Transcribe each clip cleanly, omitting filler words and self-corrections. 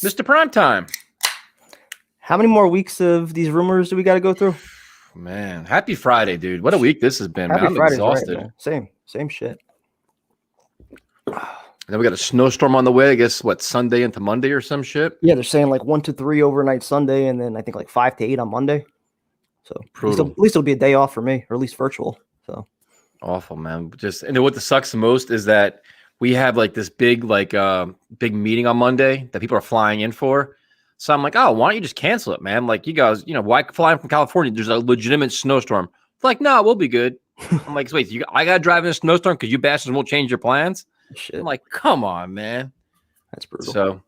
Mr. Primetime. How many more weeks of these rumors do we got to go through? Man, happy Friday, dude. What a week this has been, Happy man. I'm Friday's exhausted. right, man. Same shit. Then we got a snowstorm on the way. I guess, Sunday into Monday or some shit? Yeah, they're saying like 1 to 3 overnight Sunday, and then I think like 5 to 8 on Monday. So at least it'll be a day off for me, or at least virtual. So awful, man. And what sucks the most is that we have like this big meeting on Monday that people are flying in for. So I'm like, oh, why don't you just cancel it, man? Like, you guys, why fly in from California? There's a legitimate snowstorm. It's like, no, we'll be good. I'm like, wait, I got to drive in a snowstorm because you bastards won't change your plans? shit. I'm like, come on, man. That's brutal. So,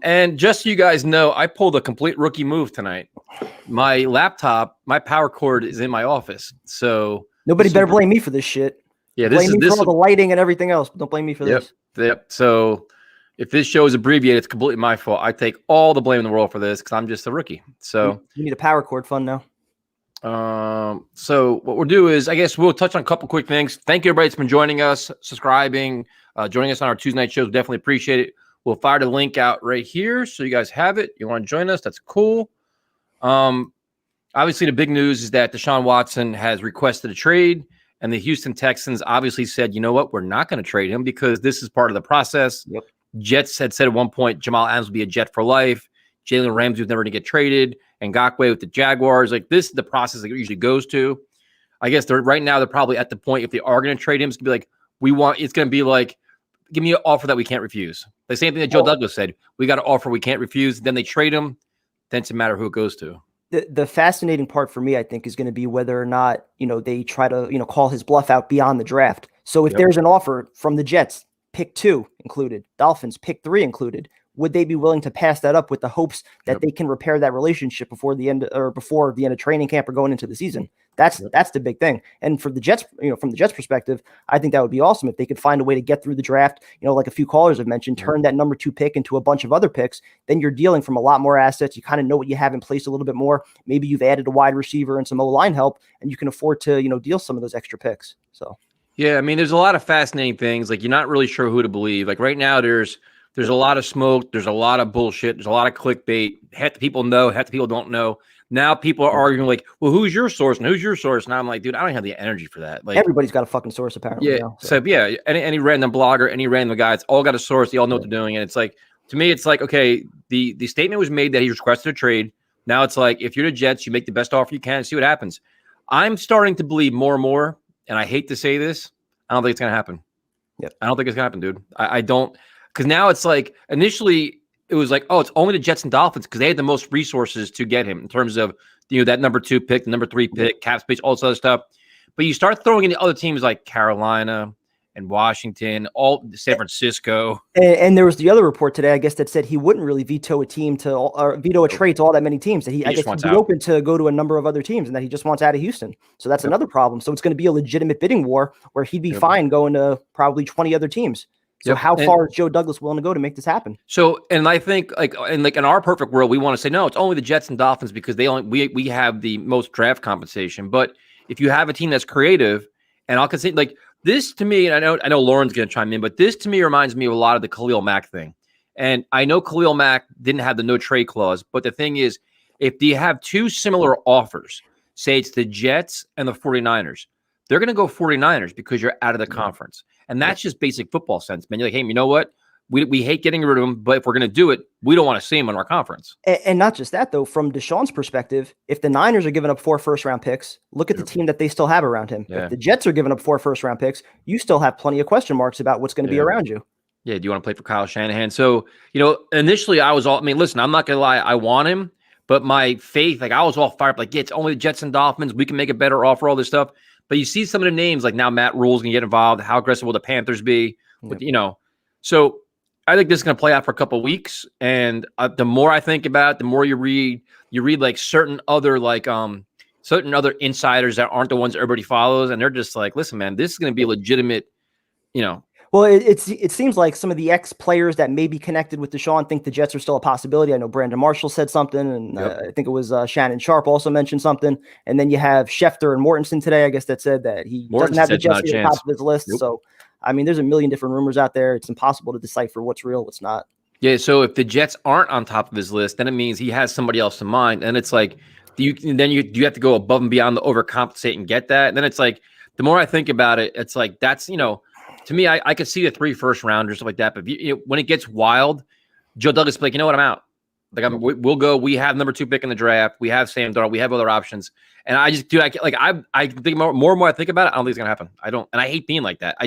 and just so you guys know, I pulled a complete rookie move tonight. My laptop, my power cord is in my office. So nobody better blame me for this shit. Yeah, blame me for all the lighting and everything else, but don't blame me for this. Yep. So if this show is abbreviated, it's completely my fault. I take all the blame in the world for this because I'm just a rookie. So you need a power cord fund now. So what we'll do is, I guess we'll touch on a couple quick things. Thank you, everybody that's been joining us, subscribing, joining us on our Tuesday night shows. Definitely appreciate it. We'll fire the link out right here so you guys have it. You want to join us? That's cool. Obviously, the big news is that Desean Watson has requested a trade, and the Houston Texans obviously said, you know what, we're not going to trade him because this is part of the process. Yep. Jets had said at one point Jamal Adams would be a Jet for life. Jalen Ramsey was never going to get traded. And Ngakoue with the Jaguars. Like, this is the process that it usually goes to. I guess right now they're probably at the point, if they are going to trade him, it's going to be like, it's going to be like, give me an offer that we can't refuse. The same thing that Joe Douglas said. We got an offer we can't refuse. Then they trade him. Then it's a matter of who it goes to. The fascinating part for me, I think, is going to be whether or not, they try to, call his bluff out beyond the draft. So if there's an offer from the Jets, pick 2 included, Dolphins, pick 3 included, would they be willing to pass that up with the hopes that they can repair that relationship before the end of training camp or going into the season? That's the big thing. And for the Jets, from the Jets perspective, I think that would be awesome if they could find a way to get through the draft. Like a few callers have mentioned, turn that number 2 pick into a bunch of other picks. Then you're dealing from a lot more assets. You kind of know what you have in place a little bit more. Maybe you've added a wide receiver and some O-line help, and you can afford to, deal some of those extra picks. So yeah, I mean, there's a lot of fascinating things. Like, you're not really sure who to believe. Like, right now, there's a lot of smoke. There's a lot of bullshit. There's a lot of clickbait. Half the people know, half the people don't know. Now people are arguing like, well, who's your source and who's your source? And I'm like, dude, I don't have the energy for that. Like, everybody's got a fucking source apparently. Yeah. Now, so yeah, any random blogger, any random guy, it's all got a source. They all know what they're doing. And it's like, to me, it's like, okay, the statement was made that he requested a trade. Now it's like, if you're the Jets, you make the best offer you can and see what happens. I'm starting to believe more and more, and I hate to say this, I don't think it's going to happen. Yep. I don't think it's going to happen, dude. I don't. Because now it's like, initially it was like, oh, it's only the Jets and Dolphins because they had the most resources to get him in terms of, that number 2 pick, the number 3 pick, cap space, all this other stuff. But you start throwing in the other teams like Carolina and Washington, all San Francisco. And there was the other report today, I guess, that said he wouldn't really veto a trade to all that many teams. That I guess he'd be open to go to a number of other teams, and that he just wants out of Houston. So that's another problem. So it's going to be a legitimate bidding war where he'd be fine going to probably 20 other teams. So how far is Joe Douglas willing to go to make this happen? So, and I think in our perfect world, we want to say, no, it's only the Jets and Dolphins because we have the most draft compensation. But if you have a team that's creative, and I'll consider like this to me, and I know Lauren's going to chime in, but this to me reminds me of a lot of the Khalil Mack thing. And I know Khalil Mack didn't have the no trade clause, but the thing is, if you have 2 similar offers, say it's the Jets and the 49ers, they're going to go 49ers because you're out of the conference. And that's just basic football sense, man. You're like, hey, you know what? We hate getting rid of him, but if we're going to do it, we don't want to see him in our conference. And not just that, though. From Deshaun's perspective, if the Niners are giving up 4 first-round picks, look at the team that they still have around him. Yeah. If the Jets are giving up 4 first-round picks, you still have plenty of question marks about what's going to be around you. Yeah, do you want to play for Kyle Shanahan? So, initially I was listen, I'm not going to lie, I want him, but my faith, I was all fired up, like, yeah, it's only the Jets and Dolphins. We can make a better offer, all this stuff. But you see some of the names, like now Matt Rule's going to get involved. How aggressive will the Panthers be? With, so I think this is going to play out for a couple of weeks. And the more I think about it, the more you read like certain other insiders that aren't the ones everybody follows. And they're just like, listen, man, this is going to be a legitimate, Well, it seems like some of the ex-players that may be connected with Deshaun think the Jets are still a possibility. I know Brandon Marshall said something, and I think it was Shannon Sharp also mentioned something. And then you have Schefter and Mortensen today, I guess, that said that he doesn't have the Jets at the top of his list. Yep. So, I mean, there's a million different rumors out there. It's impossible to decipher what's real, what's not. Yeah, so if the Jets aren't on top of his list, then it means he has somebody else in mind, and it's like, do you have to go above and beyond to overcompensate and get that? And then it's like, the more I think about it, it's like that's to me, I could see the 3 first rounders stuff like that, but when it gets wild, Joe Douglas is like, you know what, I'm out. Like we'll go. We have number 2 pick in the draft. We have Sam Darnold. We have other options. And I just, dude, I think more and more I think about it, I don't think it's gonna happen. I don't, and I hate being like that.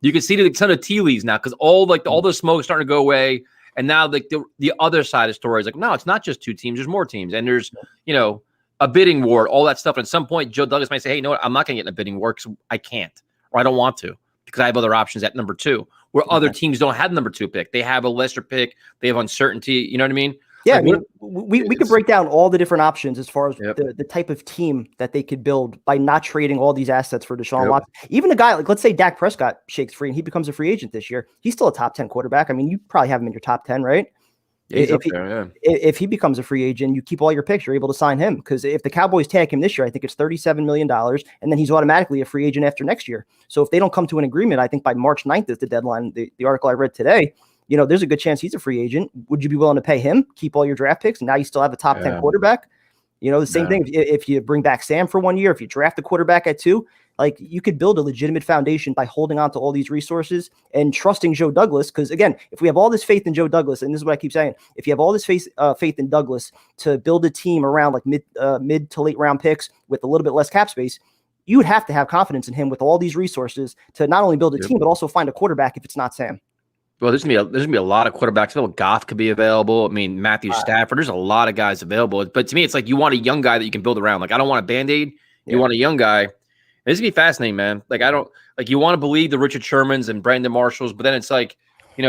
You can see the ton of tea leaves now because all the smoke is starting to go away. And now the other side of the story is like, no, it's not just 2 teams. There's more teams. And there's, a bidding war, all that stuff. And at some point, Joe Douglas might say, hey, you know what? I'm not going to get in a bidding war because I can't, or I don't want to, because I have other options at number 2, where other teams don't have number 2 pick. They have a lesser pick. They have uncertainty. You know what I mean? Yeah, we could break down all the different options as far as the type of team that they could build by not trading all these assets for Deshaun Watson. Even a guy like, let's say Dak Prescott shakes free and he becomes a free agent this year. He's still a top 10 quarterback. I mean, you probably have him in your top 10, right? Yeah, if he becomes a free agent, you keep all your picks, you're able to sign him. Because if the Cowboys tag him this year, I think it's $37 million, and then he's automatically a free agent after next year. So if they don't come to an agreement, I think by March 9th is the deadline, the article I read today, there's a good chance he's a free agent. Would you be willing to pay him, keep all your draft picks, and now you still have a top 10 quarterback? The same thing if you bring back Sam for 1 year, if you draft a quarterback at 2, like you could build a legitimate foundation by holding on to all these resources and trusting Joe Douglas. Because again, if we have all this faith in Joe Douglas, and this is what I keep saying, if you have all this faith in Douglas to build a team around like mid to late round picks with a little bit less cap space, you would have to have confidence in him with all these resources to not only build a team, but also find a quarterback if it's not Sam. Well, there's gonna be a lot of quarterbacks. Goff could be available. I mean, Matthew Stafford. There's a lot of guys available. But to me, it's like you want a young guy that you can build around. Like I don't want a Band-Aid. You want a young guy. And this is gonna be fascinating, man. Like I don't like you want to believe the Richard Shermans and Brandon Marshalls, but then it's like, I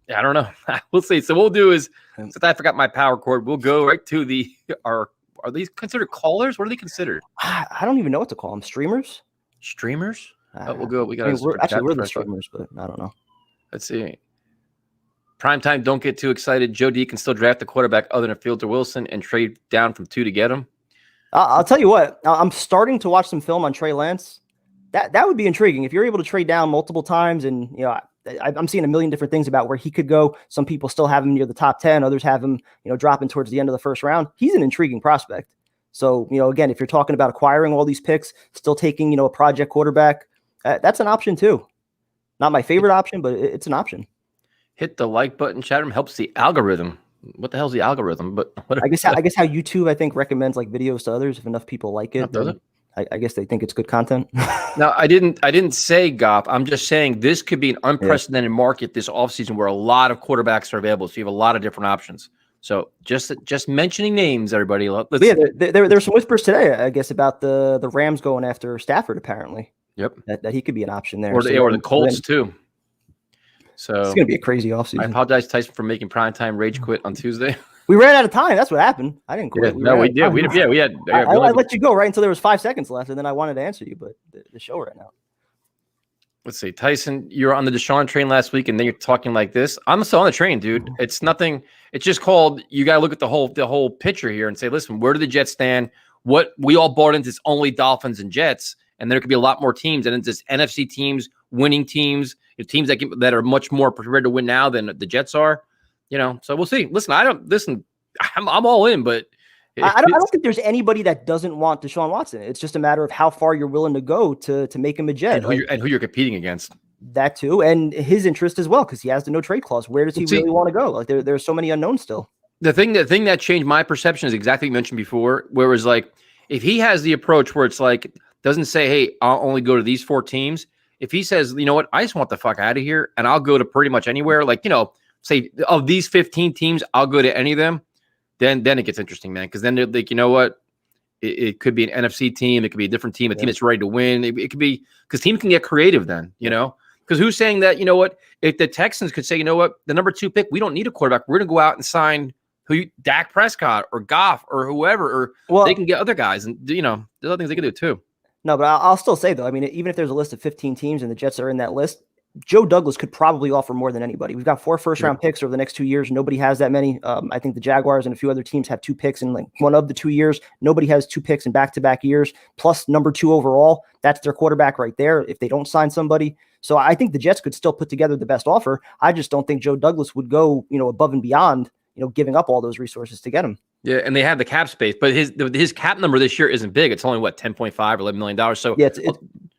don't know. We'll see. So what we'll do is, since I forgot my power cord, we'll go right to are these considered callers? What are they considered? I don't even know what to call them. Streamers? Streamers? We'll go. We got we're the streamers, but I don't know. Let's see. Primetime, don't get too excited. Joe D can still draft the quarterback other than Fields or Wilson and trade down from 2 to get him. I'll tell you what. I'm starting to watch some film on Trey Lance. That would be intriguing if you're able to trade down multiple times. And I'm seeing a million different things about where he could go. Some people still have him near the top 10. Others have him, dropping towards the end of the first round. He's an intriguing prospect. So, again, if you're talking about acquiring all these picks, still taking, a project quarterback, that's an option too. Not my favorite option, but it's an option. Hit the like button, chat room, helps the algorithm. What the hell's the algorithm? But I guess how YouTube, I think, recommends like videos to others if enough people like it. Does it? I guess they think it's good content. No, I didn't say Goff. I'm just saying this could be an unprecedented market this offseason where a lot of quarterbacks are available. So you have a lot of different options. So just mentioning names, everybody. There's some whispers today, I guess, about the Rams going after Stafford, apparently. Yep. That he could be an option there. Or the Colts too. So it's going to be a crazy offseason. I apologize, Tyson, for making primetime rage quit on Tuesday. We ran out of time. That's what happened. I didn't quit. We did. We had. I let you go right until there was 5 seconds left, and then I wanted to answer you, but the show ran out. Let's see, Tyson, you're on the Deshaun train last week, and then you're talking like this. I'm still on the train, dude. It's nothing. It's just called. You got to look at the whole picture here and say, listen, where do the Jets stand? What we all bought into is only Dolphins and Jets, and there could be a lot more teams, and it's just NFC teams, winning teams, teams that are much more prepared to win now than the Jets are. So we'll see. Listen, I'm all in, but I don't think there's anybody that doesn't want Deshaun Watson. It's just a matter of how far you're willing to go to make him a Jet. And who you're competing against. That too, and his interest as well, because he has the no trade clause. Where does he really want to go? Like there's so many unknowns still. The thing that changed my perception is exactly what you mentioned before, where it was like, if he has the approach where it's like, doesn't say, hey, I'll only go to these 4 teams. If he says, you know what, I just want the fuck out of here and I'll go to pretty much anywhere, like, say of these 15 teams, I'll go to any of them, then it gets interesting, man. Because then they're like, you know what, it could be an NFC team, it could be a different team, a team that's ready to win. It could be, because teams can get creative then, because who's saying that, if the Texans could say, you know what, the number 2 pick, we don't need a quarterback, we're going to go out and sign Dak Prescott or Goff or whoever, or they can get other guys, and there's other things they can do too. No, but I'll still say, though, I mean, even if there's a list of 15 teams and the Jets are in that list, Joe Douglas could probably offer more than anybody. We've got 4 first-round picks over the next 2 years. Nobody has that many. I think the Jaguars and a few other teams have 2 picks in like one of the 2 years. Nobody has 2 picks in back-to-back years, plus number 2 overall. That's their quarterback right there if they don't sign somebody. So I think the Jets could still put together the best offer. I just don't think Joe Douglas would go, above and beyond, giving up all those resources to get him. Yeah, and they have the cap space, but his cap number this year isn't big. It's only what, $10.5 or $11 million. So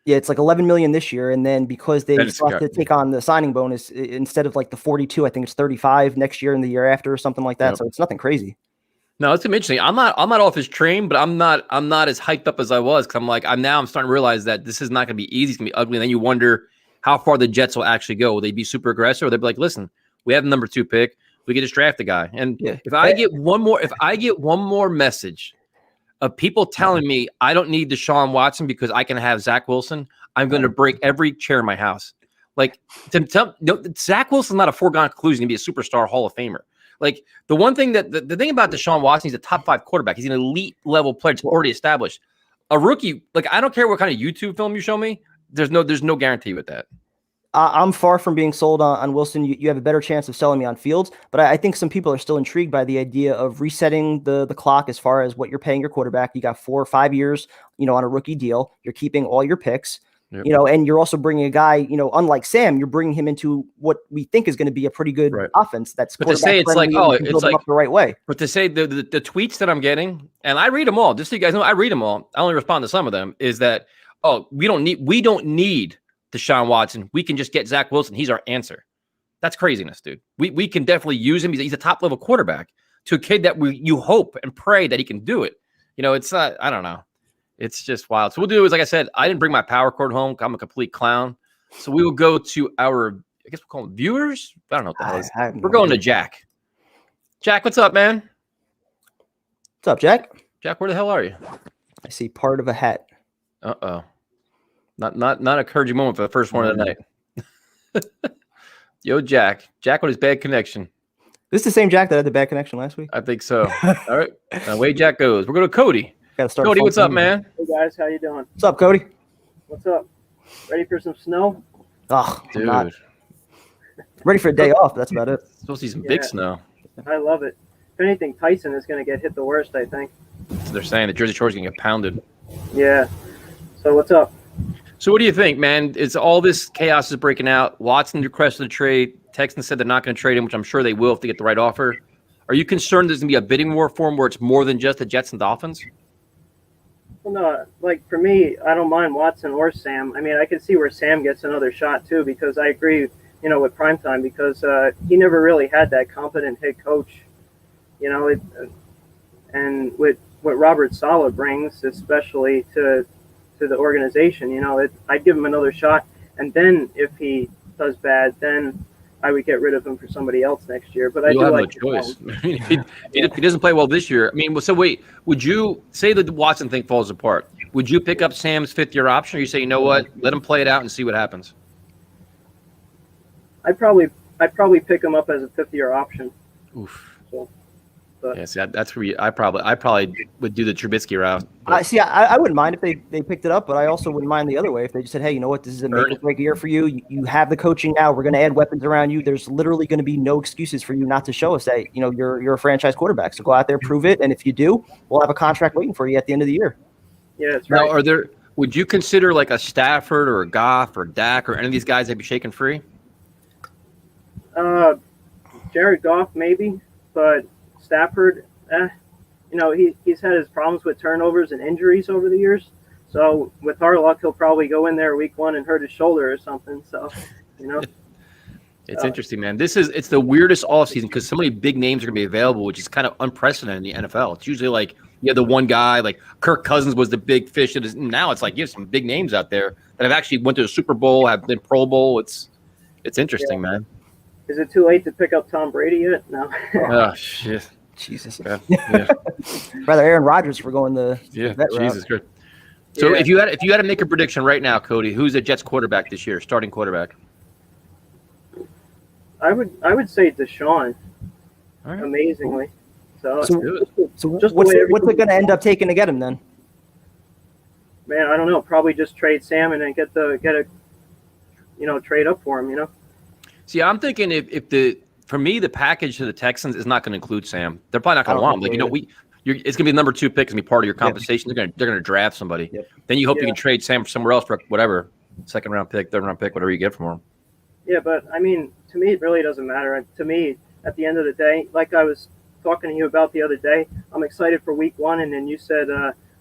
it's like $11 million this year, and then because they still have to take on the signing bonus, instead of like the 42, I think it's 35 next year and the year after or something like that. Yep. So it's nothing crazy. No, it's interesting. I'm not off his train, but I'm not as hyped up as I was, because I'm starting to realize that this is not going to be easy. It's going to be ugly. And then you wonder how far the Jets will actually go. Will they be super aggressive, or they'll be like, listen, we have the number 2 pick. We can just draft the guy. And if I get one more message of people telling me I don't need Deshaun Watson because I can have Zach Wilson, I'm going to break every chair in my house. Like, Zach Wilson's not a foregone conclusion to be a superstar Hall of Famer. Like, the one thing the thing about Deshaun Watson, he's a top 5 quarterback. He's an elite level player. It's already established. A rookie, like, I don't care what kind of YouTube film you show me. There's no guarantee with that. I'm far from being sold on Wilson. You have a better chance of selling me on Fields, but I think some people are still intrigued by the idea of resetting the clock as far as what you're paying your quarterback. You got 4 or 5 years, on a rookie deal. You're keeping all your picks, and you're also bringing a guy, unlike Sam, you're bringing him into what we think is going to be a pretty good offense. That's but to say it's like, it's like the right way. But to say the tweets that I'm getting, and I read them all, just so you guys know, I read them all. I only respond to some of them. Is that we don't need Deshaun Watson. We can just get Zach Wilson. He's our answer. That's craziness, dude. We can definitely use him. He's a top level quarterback to a kid that you hope and pray that he can do it. It's not, I don't know. It's just wild. So we'll do is, like I said, I didn't bring my power cord home. I'm a complete clown. So we will go to our, I guess we'll call them viewers. I don't know what the hell is. We're going to Jack. Jack, what's up, man? What's up, Jack? Jack, where the hell are you? I see part of a hat. Uh-oh. Not an encouraging moment for the first one of the night. Yo, Jack with his bad connection. This is the same Jack that had the bad connection last week? I think so. All right. Away Jack goes. We're going to Cody. Cody, what's up, man? Hey, guys. How you doing? What's up, Cody? What's up? Ready for some snow? Oh, dude. Ready for a day off. That's about it. Supposed to see some big snow. I love it. If anything, Tyson is going to get hit the worst, I think. So they're saying the Jersey Shore's going to get pounded. Yeah. So what's up? So what do you think, man? It's all this chaos is breaking out. Watson requested a trade. Texans said they're not going to trade him, which I'm sure they will if they get the right offer. Are you concerned there's going to be a bidding war for him where it's more than just the Jets and Dolphins? Well, no. Like, for me, I don't mind Watson or Sam. I mean, I can see where Sam gets another shot, too, because I agree, with Primetime, because he never really had that competent head coach, and with what Robert Saleh brings, especially to the organization, I'd give him another shot, and then if he does bad, then I would get rid of him for somebody else next year. But I do have no choice. If he doesn't play well this year, so wait, would you say that the Watson thing falls apart? Would you pick up Sam's 5th-year option, or you say, you know what, let him play it out and see what happens? I'd probably pick him up as a 5th-year option. Oof. But. Yeah, see, that's where I probably would do the Trubisky route. I wouldn't mind if they picked it up, but I also wouldn't mind the other way if they just said, hey, you know what, this is a make or break year for you. You have the coaching now. We're going to add weapons around you. There's literally going to be no excuses for you not to show us that you're a franchise quarterback. So go out there, prove it, and if you do, we'll have a contract waiting for you at the end of the year. Yeah, that's right. Now, would you consider like a Stafford or a Goff or Dak or any of these guys that'd be shaken free? Jared Goff maybe, but Stafford, he's had his problems with turnovers and injuries over the years. So with our luck, he'll probably go in there week 1 and hurt his shoulder or something. So, It's interesting, man. It's the weirdest offseason because so many big names are going to be available, which is kind of unprecedented in the NFL. It's usually like you have the one guy, like Kirk Cousins was the big fish. Now it's like you have some big names out there that have actually went to the Super Bowl, have been Pro Bowl. It's interesting, man. Is it too late to pick up Tom Brady yet? No. Oh, shit. Jesus. Yeah. Rather Aaron Rodgers for going the vet Jesus route. Christ. So if you had to make a prediction right now, Cody, who's the Jets quarterback this year, starting quarterback? I would say Deshaun. All right. Amazingly. So what's it going to end up taking to get him then? Man, I don't know. Probably just trade Sam and then get a trade up for him. See, I'm thinking for me, the package to the Texans is not going to include Sam. They're probably not going to want him. Like, it's going to be the number 2 pick. It's going to be part of your compensation. Yep. They're going to draft somebody. Yep. Then you hope you can trade Sam for somewhere else for whatever, 2nd round pick, 3rd round pick, whatever you get from him. Yeah, but I mean, to me, it really doesn't matter. To me, at the end of the day, like I was talking to you about the other day, I'm excited for week 1, and then you said,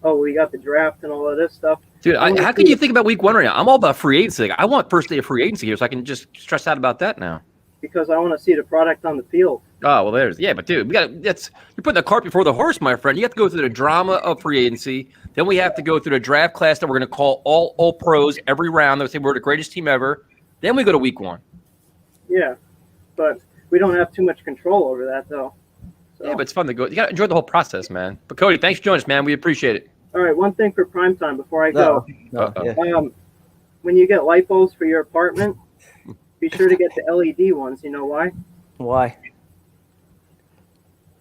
we got the draft and all of this stuff. Dude, how can you think about week 1 right now? I'm all about free agency. Like, I want first day of free agency here so I can just stress out about that now. Because I want to see the product on the field. Oh, well, but dude, you're putting the cart before the horse, my friend. You have to go through the drama of free agency. Then we have to go through the draft class that we're going to call all pros every round. They'll say we're the greatest team ever. Then we go to week 1. Yeah, but we don't have too much control over that, though. So. Yeah, but it's fun to go. You got to enjoy the whole process, man. But Cody, thanks for joining us, man. We appreciate it. All right, one thing for primetime before I go. Yeah. When you get light bulbs for your apartment, be sure to get the LED ones. You know why? Why?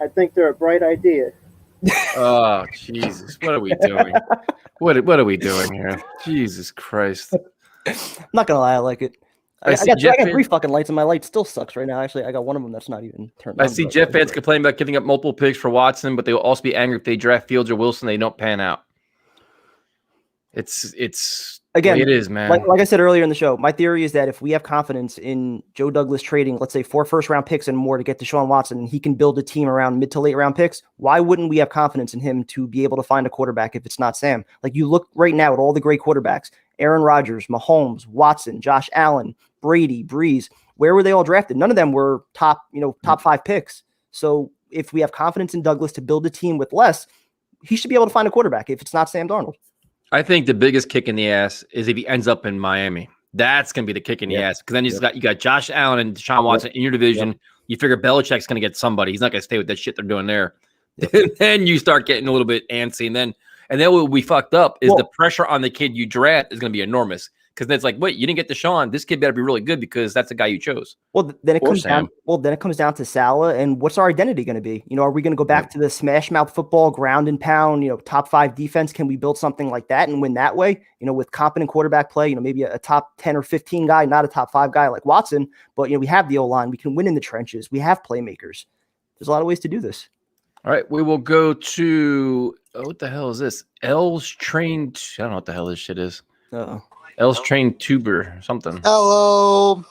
I think they're a bright idea. Oh, Jesus. What are we doing? What are we doing here? Jesus Christ. I'm not going to lie. I like it. I got 3 fucking lights, and my light still sucks right now. Actually, I got one of them that's not even turned on. I see Jet fans complain about giving up multiple picks for Watson, but they will also be angry if they draft Fields or Wilson. They don't pan out. It's again, it is, man. Like I said earlier in the show, my theory is that if we have confidence in Joe Douglas trading, let's say 4 first-round picks and more to get Deshaun Watson, and he can build a team around mid to late round picks, why wouldn't we have confidence in him to be able to find a quarterback if it's not Sam? Like, you look right now at all the great quarterbacks: Aaron Rodgers, Mahomes, Watson, Josh Allen, Brady, Breeze. Where were they all drafted? None of them were top 5 picks. So if we have confidence in Douglas to build a team with less, he should be able to find a quarterback if it's not Sam Darnold. I think the biggest kick in the ass is if he ends up in Miami. That's going to be the kick in the ass, because then you got Josh Allen and Deshaun Watson in your division. Yep. You figure Belichick's going to get somebody. He's not going to stay with that shit they're doing there. Yep. And then you start getting a little bit antsy, and then what we fucked up is the pressure on the kid you draft is going to be enormous. Because then it's like, wait, you didn't get Deshaun. This kid better be really good because that's the guy you chose. Well, then it comes down. Well, then it comes down to Salah, and what's our identity going to be? Are we going to go back to the smash mouth football, ground and pound? Top 5 defense. Can we build something like that and win that way? With competent quarterback play. Maybe a top 10 or 15 guy, not a top 5 guy like Watson. But we have the O-line. We can win in the trenches. We have playmakers. There's a lot of ways to do this. All right, we will go to what the hell is this? L's trained. I don't know what the hell this shit is. Uh-oh. L's trained tuber something. Hello.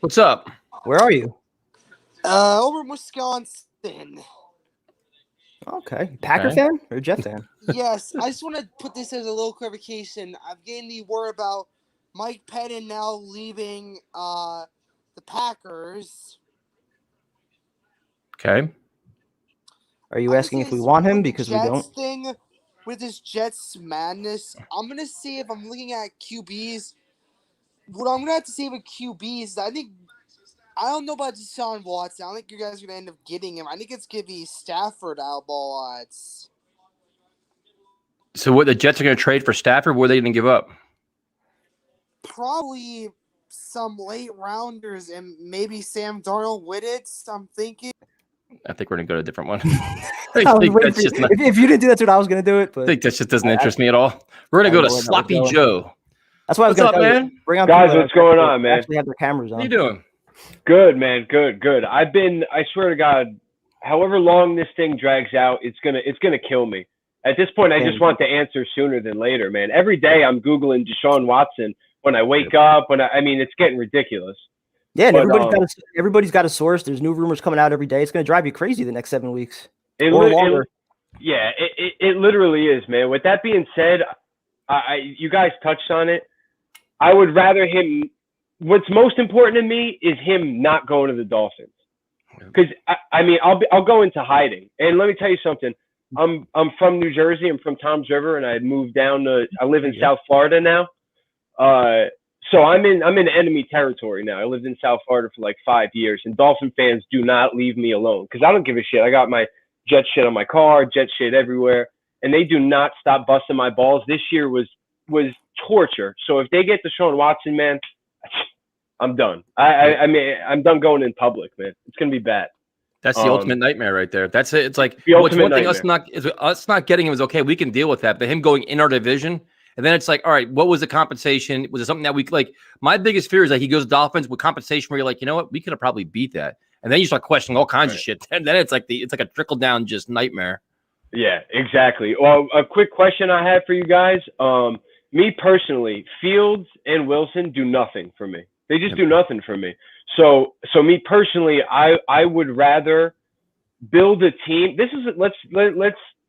What's up? Where are you? Over in Wisconsin. Okay. Packer fan or Jet fan? Yes. I just want to put this as a little clarification. I've gained the word about Mike Pettin now leaving the Packers. Okay. Are you asking if we want him because we don't? Thing with this Jets madness, I'm going to see if I'm looking at QBs. What I'm going to have to say with QBs, I don't know about Desean Watson. I don't think you guys are going to end up getting him. I think it's going to be Stafford out ball odds. So what, the Jets are going to trade for Stafford? What are they going to give up? Probably some late rounders and maybe Sam Darnold with it, I'm thinking. I think we're going to go to a different one. If you didn't do that's what I was going to do it. But I think that just doesn't interest me at all. We're going to go to Sloppy Joe. That's why I was going to tell you. Bring on guys, what's going on, man? Actually have their cameras on. How you doing? Good, man. Good. I swear to God, however long this thing drags out, it's gonna kill me. At this point, I just want the answer sooner than later, man. Every day I'm Googling Deshaun Watson when I wake up. It's getting ridiculous. Yeah, and everybody's got a source. There's new rumors coming out every day. It's going to drive you crazy the next 7 weeks. It literally is, man. With that being said, you guys touched on it. I would rather him. What's most important to me is him not going to the Dolphins, because I'll go into hiding. And let me tell you something. I'm from New Jersey. I'm from Toms River, and I had moved down to. I live in South Florida now. So I'm in enemy territory now. I lived in South Florida for like 5 years, and Dolphin fans do not leave me alone because I don't give a shit. I got my Jet shit on my car, Jet shit everywhere, and they do not stop busting my balls. This year was torture. So if they get Deshaun Watson, man, I'm done. I'm done going in public, man. It's gonna be bad. That's the ultimate nightmare right there. That's it. It's like the ultimate one thing us not getting him is okay. We can deal with that, but him going in our division And then it's like, all right, what was the compensation? Was it something that we like? My biggest fear is that he goes Dolphins with compensation where you're like, you know what, we could have probably beat that. And then you start questioning all kinds of shit. And then it's like a trickle down just nightmare. Yeah, exactly. Well, a quick question I have for you guys. Me personally, Fields and Wilson do nothing for me. They just do nothing for me. So me personally, I would rather build a team. This is let's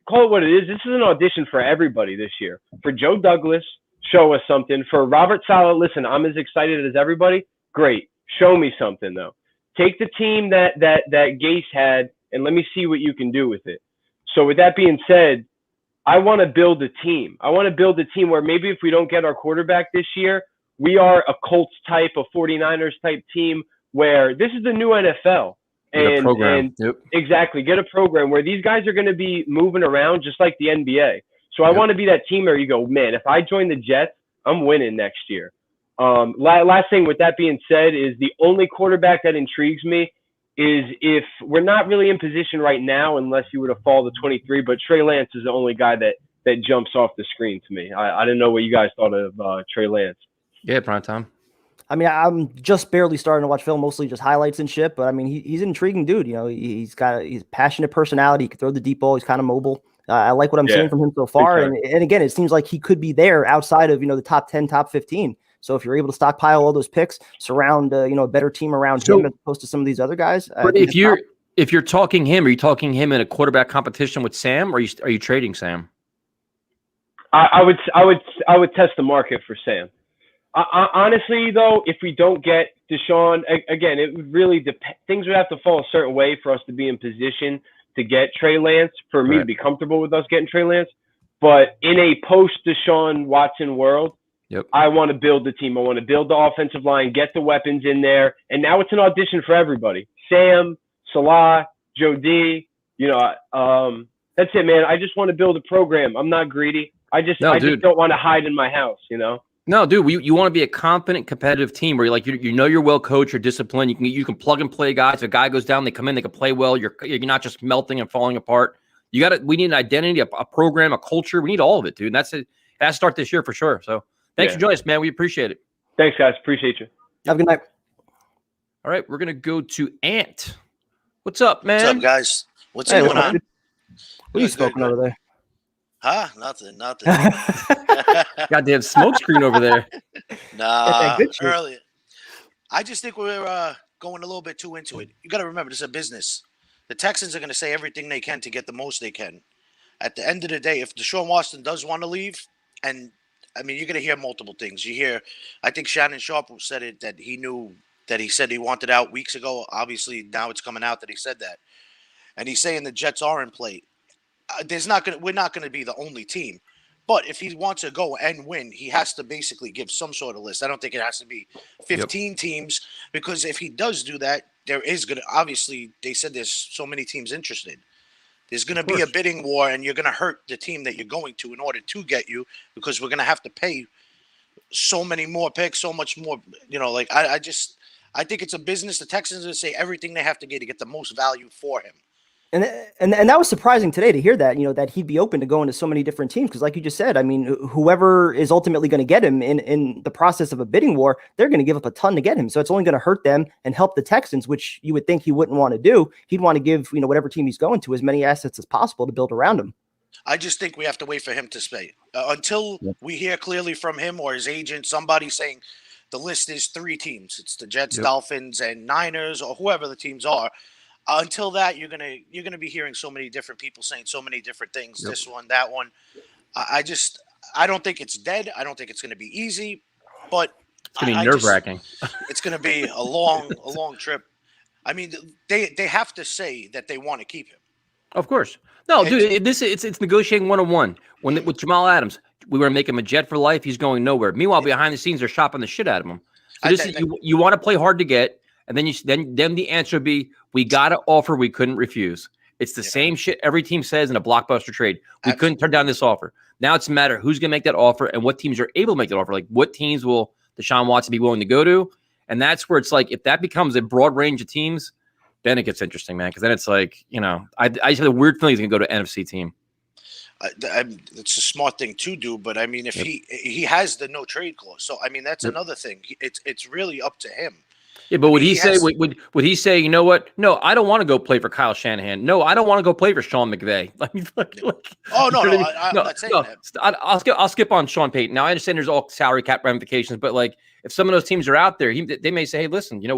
call it what it is. This is an audition for everybody this year. For Joe Douglas, show us something. For Robert Saleh, listen, I'm as excited as everybody. Great. Show me something though. Take the team that Gase had and let me see what you can do with it. So with that being said, I want to build a team. I want to build a team where maybe if we don't get our quarterback this year, we are a Colts type, a 49ers type team where this is the new NFL. And exactly, get a program where these guys are going to be moving around just like the NBA. So I want to be that team where you go, man, if I join the Jets, I'm winning next year. Last thing with that being said is the only quarterback that intrigues me is if we're not really in position right now, unless you were to fall to 23, but Trey Lance is the only guy that jumps off the screen to me. I didn't know what you guys thought of Trey Lance. Yeah, prime time. I mean, I'm just barely starting to watch film, mostly just highlights and shit. But I mean, he's an intriguing dude. You know, he's a passionate personality. He can throw the deep ball. He's kind of mobile. I like what I'm seeing from him so far. And again, it seems like he could be there outside of, the top 10, top 15. So if you're able to stockpile all those picks, surround, a better team around him as opposed to some of these other guys. But if you're talking him, are you talking him in a quarterback competition with Sam, or are you trading Sam? I would test the market for Sam. Honestly, though, if we don't get Deshaun, again, it would really depend. Things would have to fall a certain way for us to be in position to get Trey Lance, for me to be comfortable with us getting Trey Lance. But in a post-Deshaun Watson world, I want to build the team. I want to build the offensive line, get the weapons in there. And now it's an audition for everybody. Sam, Salah, Joe D. That's it, man. I just want to build a program. I'm not greedy. I just don't want to hide in my house, No, dude, you want to be a confident, competitive team where you're well coached, you're disciplined. You can plug and play guys. If a guy goes down, they come in, they can play well. You're not just melting and falling apart. We need an identity, a program, a culture. We need all of it, dude. And that's it. It has to start this year for sure. So thanks for joining us, man. We appreciate it. Thanks, guys. Appreciate you. Have a good night. All right, we're gonna go to Ant. What's up, man? What's up, guys? What's going on? What are you smoking over there? Huh? Nothing. Goddamn smoke screen over there. Nah, early. I just think we're going a little bit too into it. You got to remember, this is a business. The Texans are going to say everything they can to get the most they can. At the end of the day, if Deshaun Watson does want to leave, and I mean, you're going to hear multiple things. You hear, I think Shannon Sharp said it, that he said he wanted out weeks ago. Obviously, now it's coming out that he said that. And he's saying the Jets are in play. We're not going to be the only team. But if he wants to go and win, he has to basically give some sort of list. I don't think it has to be 15 teams, because if he does do that, there is going to, obviously, they said there's so many teams interested. There's going to be a bidding war, and you're going to hurt the team that you're going to in order to get you, because we're going to have to pay so many more picks, so much more. I think it's a business. The Texans are going to say everything they have to get the most value for him. And that was surprising today to hear that, that he'd be open to going to so many different teams. Because like you just said, I mean, whoever is ultimately going to get him in the process of a bidding war, they're going to give up a ton to get him. So it's only going to hurt them and help the Texans, which you would think he wouldn't want to do. He'd want to give, whatever team he's going to as many assets as possible to build around him. I just think we have to wait for him to stay until we hear clearly from him or his agent, somebody saying the list is 3 teams. It's the Jets, Dolphins, and Niners, or whoever the teams are. Until that, you're gonna be hearing so many different people saying so many different things. This one, that one. I don't think it's dead. I don't think it's gonna be easy, but it's gonna be nerve-wracking. It's gonna be a long trip. I mean, they have to say that they want to keep him. Of course. No, dude. It's negotiating 101. With Jamal Adams, we were making him a Jet for life. He's going nowhere. Meanwhile, behind the scenes, they're shopping the shit out of him. So you want to play hard to get. And then the answer would be, we got to offer we couldn't refuse. It's the same shit every team says in a blockbuster trade. We couldn't turn down this offer. Now it's a matter of who's going to make that offer and what teams are able to make that offer. Like, what teams will Deshaun Watson be willing to go to? And that's where it's like, if that becomes a broad range of teams, then it gets interesting, man. Because then it's like, I just have a weird feeling he's going to go to an NFC team. It's a smart thing to do. But I mean, if he has the no trade clause, so I mean that's another thing. It's really up to him. Yeah, but would he say? Would he say? You know what? No, I don't want to go play for Kyle Shanahan. No, I don't want to go play for Sean McVay. Oh no, I'm not saying that. I'll skip on Sean Payton. Now I understand there's all salary cap ramifications, but like if some of those teams are out there, they may say, "Hey, listen, you know,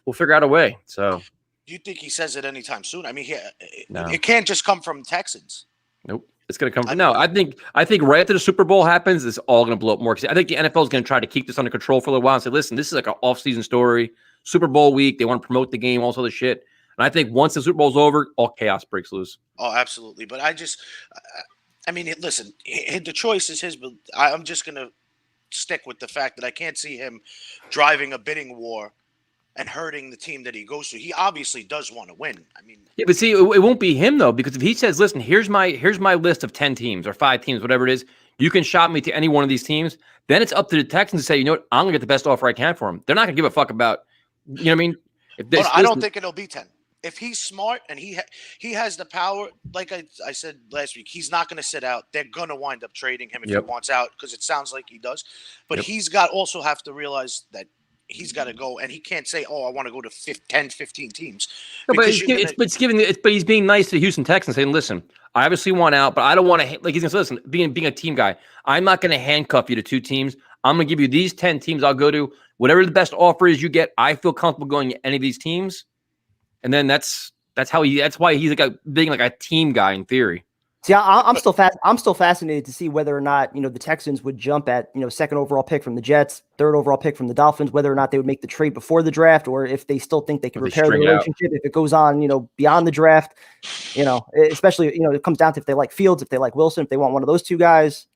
we'll figure out a way." So, do you think he says it anytime soon? I mean, it can't just come from Texans. Nope. It's going to come. No, I think right after the Super Bowl happens, it's all going to blow up more. I think the NFL is going to try to keep this under control for a little while and say, listen, this is like an off-season story. Super Bowl week, they want to promote the game, all sort of shit. And I think once the Super Bowl's over, all chaos breaks loose. Oh, absolutely. But I mean, listen, the choice is his, but I'm just going to stick with the fact that I can't see him driving a bidding war and hurting the team that he goes to. He obviously does want to win. I mean, yeah, but see, it won't be him though, because if he says, "Listen, here's my list of 10 teams or 5 teams, whatever it is, you can shop me to any one of these teams," then it's up to the Texans to say, "You know what? I'm gonna get the best offer I can for him." They're not gonna give a fuck about, you know what I mean? I don't think it'll be 10. If he's smart and he has the power, like I said last week, he's not going to sit out. They're going to wind up trading him if he wants out, because it sounds like he does. But he's got also have to realize that he's got to go, and he can't say, "Oh, I want to go to 10, 15 teams." No, but he's being nice to the Houston Texans, saying, "Listen, I obviously want out, but I don't want to." Like he's going to say, "Listen, being a team guy, I'm not going to handcuff you to 2 teams. I'm going to give you these 10 teams. I'll go to whatever the best offer is you get. I feel comfortable going to any of these teams." And then that's why he's being like a team guy in theory. See, I'm still fascinated to see whether or not, the Texans would jump at, 2nd overall pick from the Jets, 3rd overall pick from the Dolphins, whether or not they would make the trade before the draft, or if they still think they can repair the relationship if it goes on, beyond the draft, especially, it comes down to if they like Fields, if they like Wilson, if they want one of those 2 guys.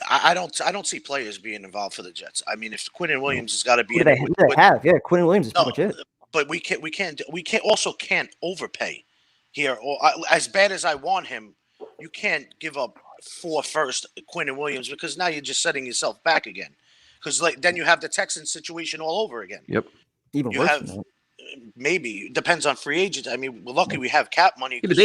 I don't see players being involved for the Jets. I mean, if Quinnen Williams has got to be, Quinnen Williams is pretty much it. But we can't overpay here. Or as bad as I want him, you can't give up 4 first Quinnen Williams, because now you're just setting yourself back again. Because then you have the Texans situation all over again. Yep. Even worse. Maybe depends on free agents. I mean, we're lucky we have cap money. Yeah, but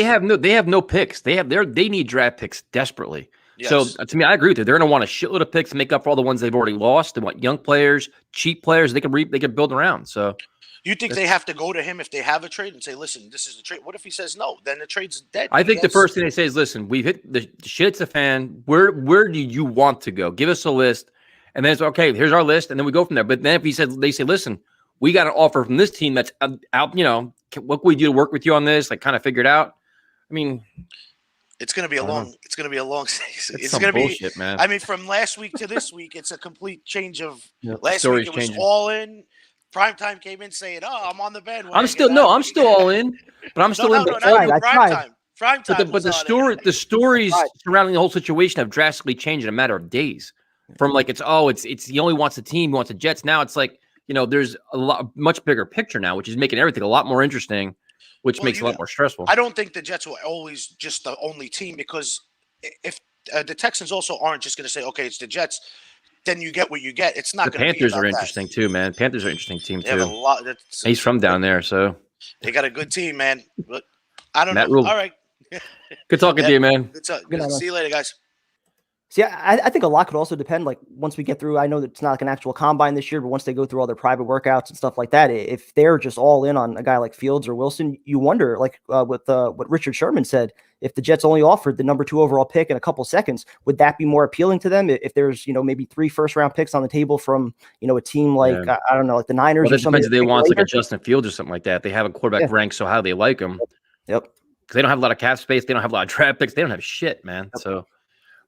they have no picks. They need draft picks desperately. Yes. So to me, I agree with you. They're going to want a shitload of picks to make up for all the ones they've already lost. They want young players, cheap players. They can build around. So. You think they have to go to him if they have a trade and say, "Listen, this is the trade"? What if he says no? Then the trade's dead. I think the first thing they say is, "Listen, we've hit the shit's a fan. Where do you want to go? Give us a list." And then it's okay. Here's our list, and then we go from there. But then if they say, "Listen, we got an offer from this team that's out. What can we do to work with you on this? Like, kind of figure it out." I mean, it's going to be a long. It's going to be a long season. It's going to be bullshit, man. I mean, from last week to this week, it's a complete change of. Last week it was all in. Primetime came in saying, "Oh, I'm on the bandwagon." I'm still all in, but I'm still in. Primetime. But the stories surrounding the whole situation have drastically changed in a matter of days. From like it's he only wants a team, he wants the Jets. Now it's like there's a much bigger picture now, which is making everything a lot more interesting, which makes it a lot more stressful. I don't think the Jets were always just the only team, because if the Texans also aren't just going to say, "Okay, it's the Jets." Then you get what you get. It's not going to be. The Panthers are interesting too, man. Panthers are an interesting team too. Have a lot. He's from down there, so they got a good team, man. But I don't know. Rule. All right. Good talking to you, man. Good see you later, guys. See, I think a lot could also depend, like, once we get through, I know that it's not like an actual combine this year, but once they go through all their private workouts and stuff like that, if they're just all in on a guy like Fields or Wilson, you wonder, like with what Richard Sherman said, if the Jets only offered the number 2 overall pick in a couple seconds, would that be more appealing to them? If there's, maybe 3 first-round picks on the table from, a team like, I don't know, like the Niners or something. Depends if they want like a Justin Fields or something like that. They have a quarterback ranked so how they like him. Yep. Because they don't have a lot of cap space. They don't have a lot of draft picks. They don't have shit, man. Yep.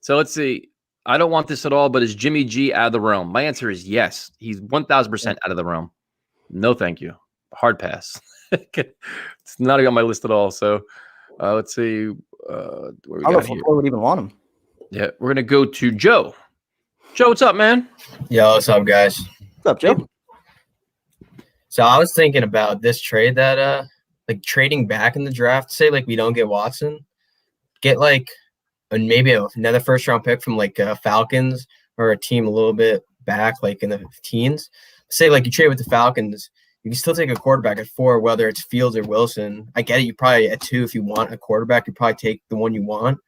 So let's see. I don't want this at all, but is Jimmy G out of the realm? My answer is yes. He's 1,000% out of the realm. No, thank you. Hard pass. It's not on my list at all. So let's see. Where we I don't know if Floyd would even want him. Yeah, we're going to go to Joe. Joe, what's up, man? Yo, what's up, guys? What's up, Joe? So I was thinking about this trade that, like trading back in the draft, say like we don't get Watson, get like maybe another first-round pick from like Falcons or a team a little bit back, like in the teens. Say like you trade with the Falcons, you can still take a quarterback at 4, whether it's Fields or Wilson. I get it. You probably at 2, if you want a quarterback, you probably take the one you want.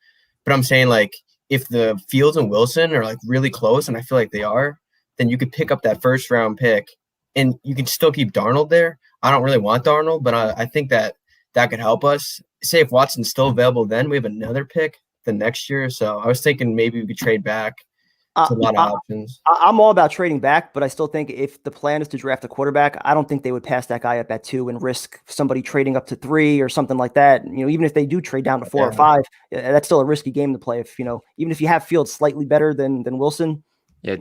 But I'm saying, like, if the Fields and Wilson are like really close, and I feel like they are, then you could pick up that first round pick, and you can still keep Darnold there. I don't really want Darnold, but I think that could help us. Say if Watson's still available, then we have another pick the next year. So I was thinking maybe we could trade back. It's a lot of options. I'm all about trading back, but I still think if the plan is to draft a quarterback, I don't think they would pass that guy up at 2 and risk somebody trading up to 3 or something like that. Even if they do trade down to 4 or 5, that's still a risky game to play. Even if you have Fields slightly better than Wilson. Yeah,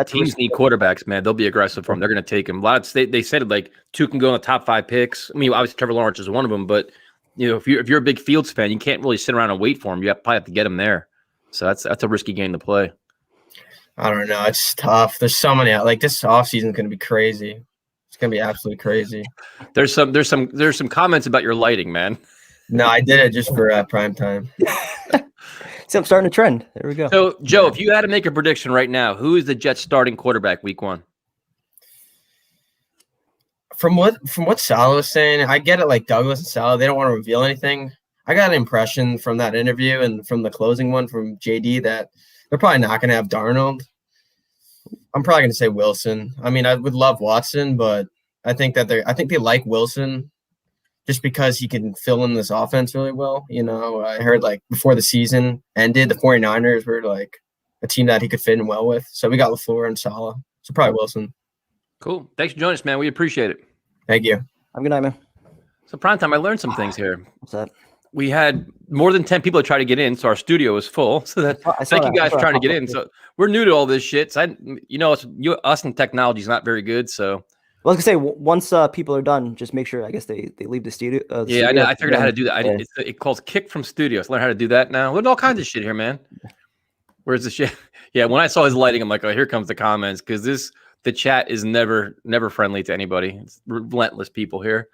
teams need quarterbacks, man. They'll be aggressive for him. They're going to take him. A lot of they said like 2 can go in the top 5 picks. I mean, obviously Trevor Lawrence is one of them, but if you're a big Fields fan, you can't really sit around and wait for him. You probably have to get him there. So that's a risky game to play. I don't know. It's tough. There's so many. Like this offseason is going to be crazy. It's going to be absolutely crazy. There's some comments about your lighting, man. No, I did it just for prime time. So I'm starting a trend. There we go. So, Joe, if you had to make a prediction right now, who is the Jets starting quarterback week 1? From what Salah was saying, I get it. Like Douglas and Salah, they don't want to reveal anything. I got an impression from that interview and from the closing one from JD that they're probably not going to have Darnold. I'm probably going to say Wilson. I mean, I would love Watson, but I think they like Wilson just because he can fill in this offense really well. I heard like before the season ended, the 49ers were like a team that he could fit in well with. So we got LaFleur and Salah. So probably Wilson. Cool. Thanks for joining us, man. We appreciate it. Thank you. Have a good night, man. So, Primetime, I learned some things here. What's that? We had more than 10 people that tried to get in, so our studio was full. So thank you guys for trying to get in. So we're new to all this shit. So us and technology is not very good. So I was gonna say once people are done, just make sure. I guess they leave the studio. Yeah, I know. I figured out how to do that. It calls kick from studio. So learn how to do that now. Learned all kinds of shit here, man. Where's the shit? Yeah, when I saw his lighting, I'm like, oh, here comes the comments because the chat is never friendly to anybody. It's relentless people here.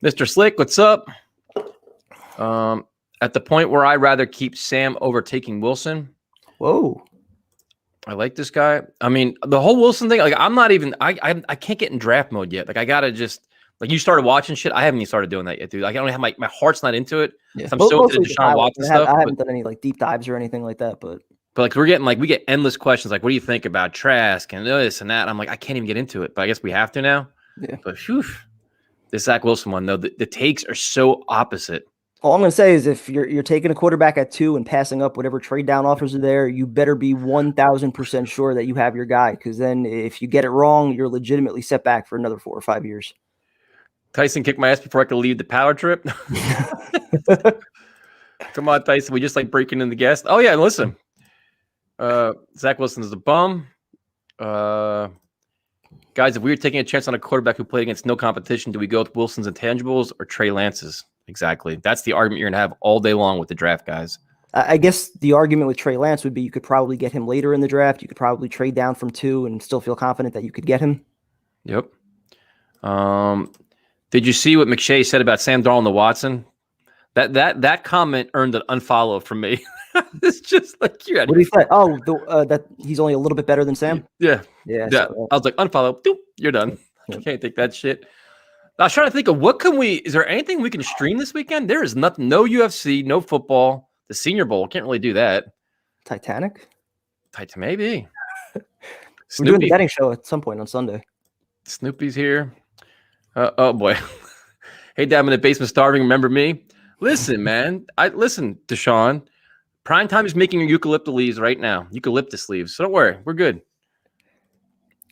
Mr. Slick, what's up? At the point where I'd rather keep Sam overtaking Wilson. Whoa. I like this guy. I mean, the whole Wilson thing, like I'm not even I can't get in draft mode yet. Like I gotta just like you started watching shit. I haven't even started doing that yet, dude. Like I don't have my heart's not into it. Yeah. So I'm so into the Deshaun Watson stuff. I haven't done any like deep dives or anything like that, but like we get endless questions like what do you think about Trask and this and that? I'm like, I can't even get into it, but I guess we have to now. Yeah. But whew, this Zach Wilson one though, the takes are so opposite. All I'm going to say is if you're taking a quarterback at 2 and passing up whatever trade down offers are there, you better be 1,000% sure that you have your guy. Because then if you get it wrong, you're legitimately set back for another 4 or 5 years. Tyson kicked my ass before I could leave the power trip. Come on, Tyson. We just like breaking in the guest. Oh, yeah. Listen, Zach Wilson is a bum. Guys, if we were taking a chance on a quarterback who played against no competition, do we go with Wilson's intangibles or Trey Lance's? Exactly. That's the argument you're going to have all day long with the draft guys. I guess the argument with Trey Lance would be you could probably get him later in the draft. You could probably trade down from 2 and still feel confident that you could get him. Yep. Did you see what McShay said about Sam Darnold and Watson? That comment earned an unfollow from me. It's just like you had. What do you say? Oh, that he's only a little bit better than Sam? Yeah. Yeah. So, I was like, unfollow. Doop, you're done. You can't take that shit. I was trying to think of is there anything we can stream this weekend? There is nothing, no UFC, no football. The Senior Bowl, can't really do that. Titanic? Maybe. We're doing the betting show at some point on Sunday. Snoopy's here. Oh boy. Hey, Dad, I'm in the basement starving. Remember me? Listen, man. Listen, Deshaun. Primetime is making your eucalyptus leaves right now. Eucalyptus leaves. So don't worry. We're good.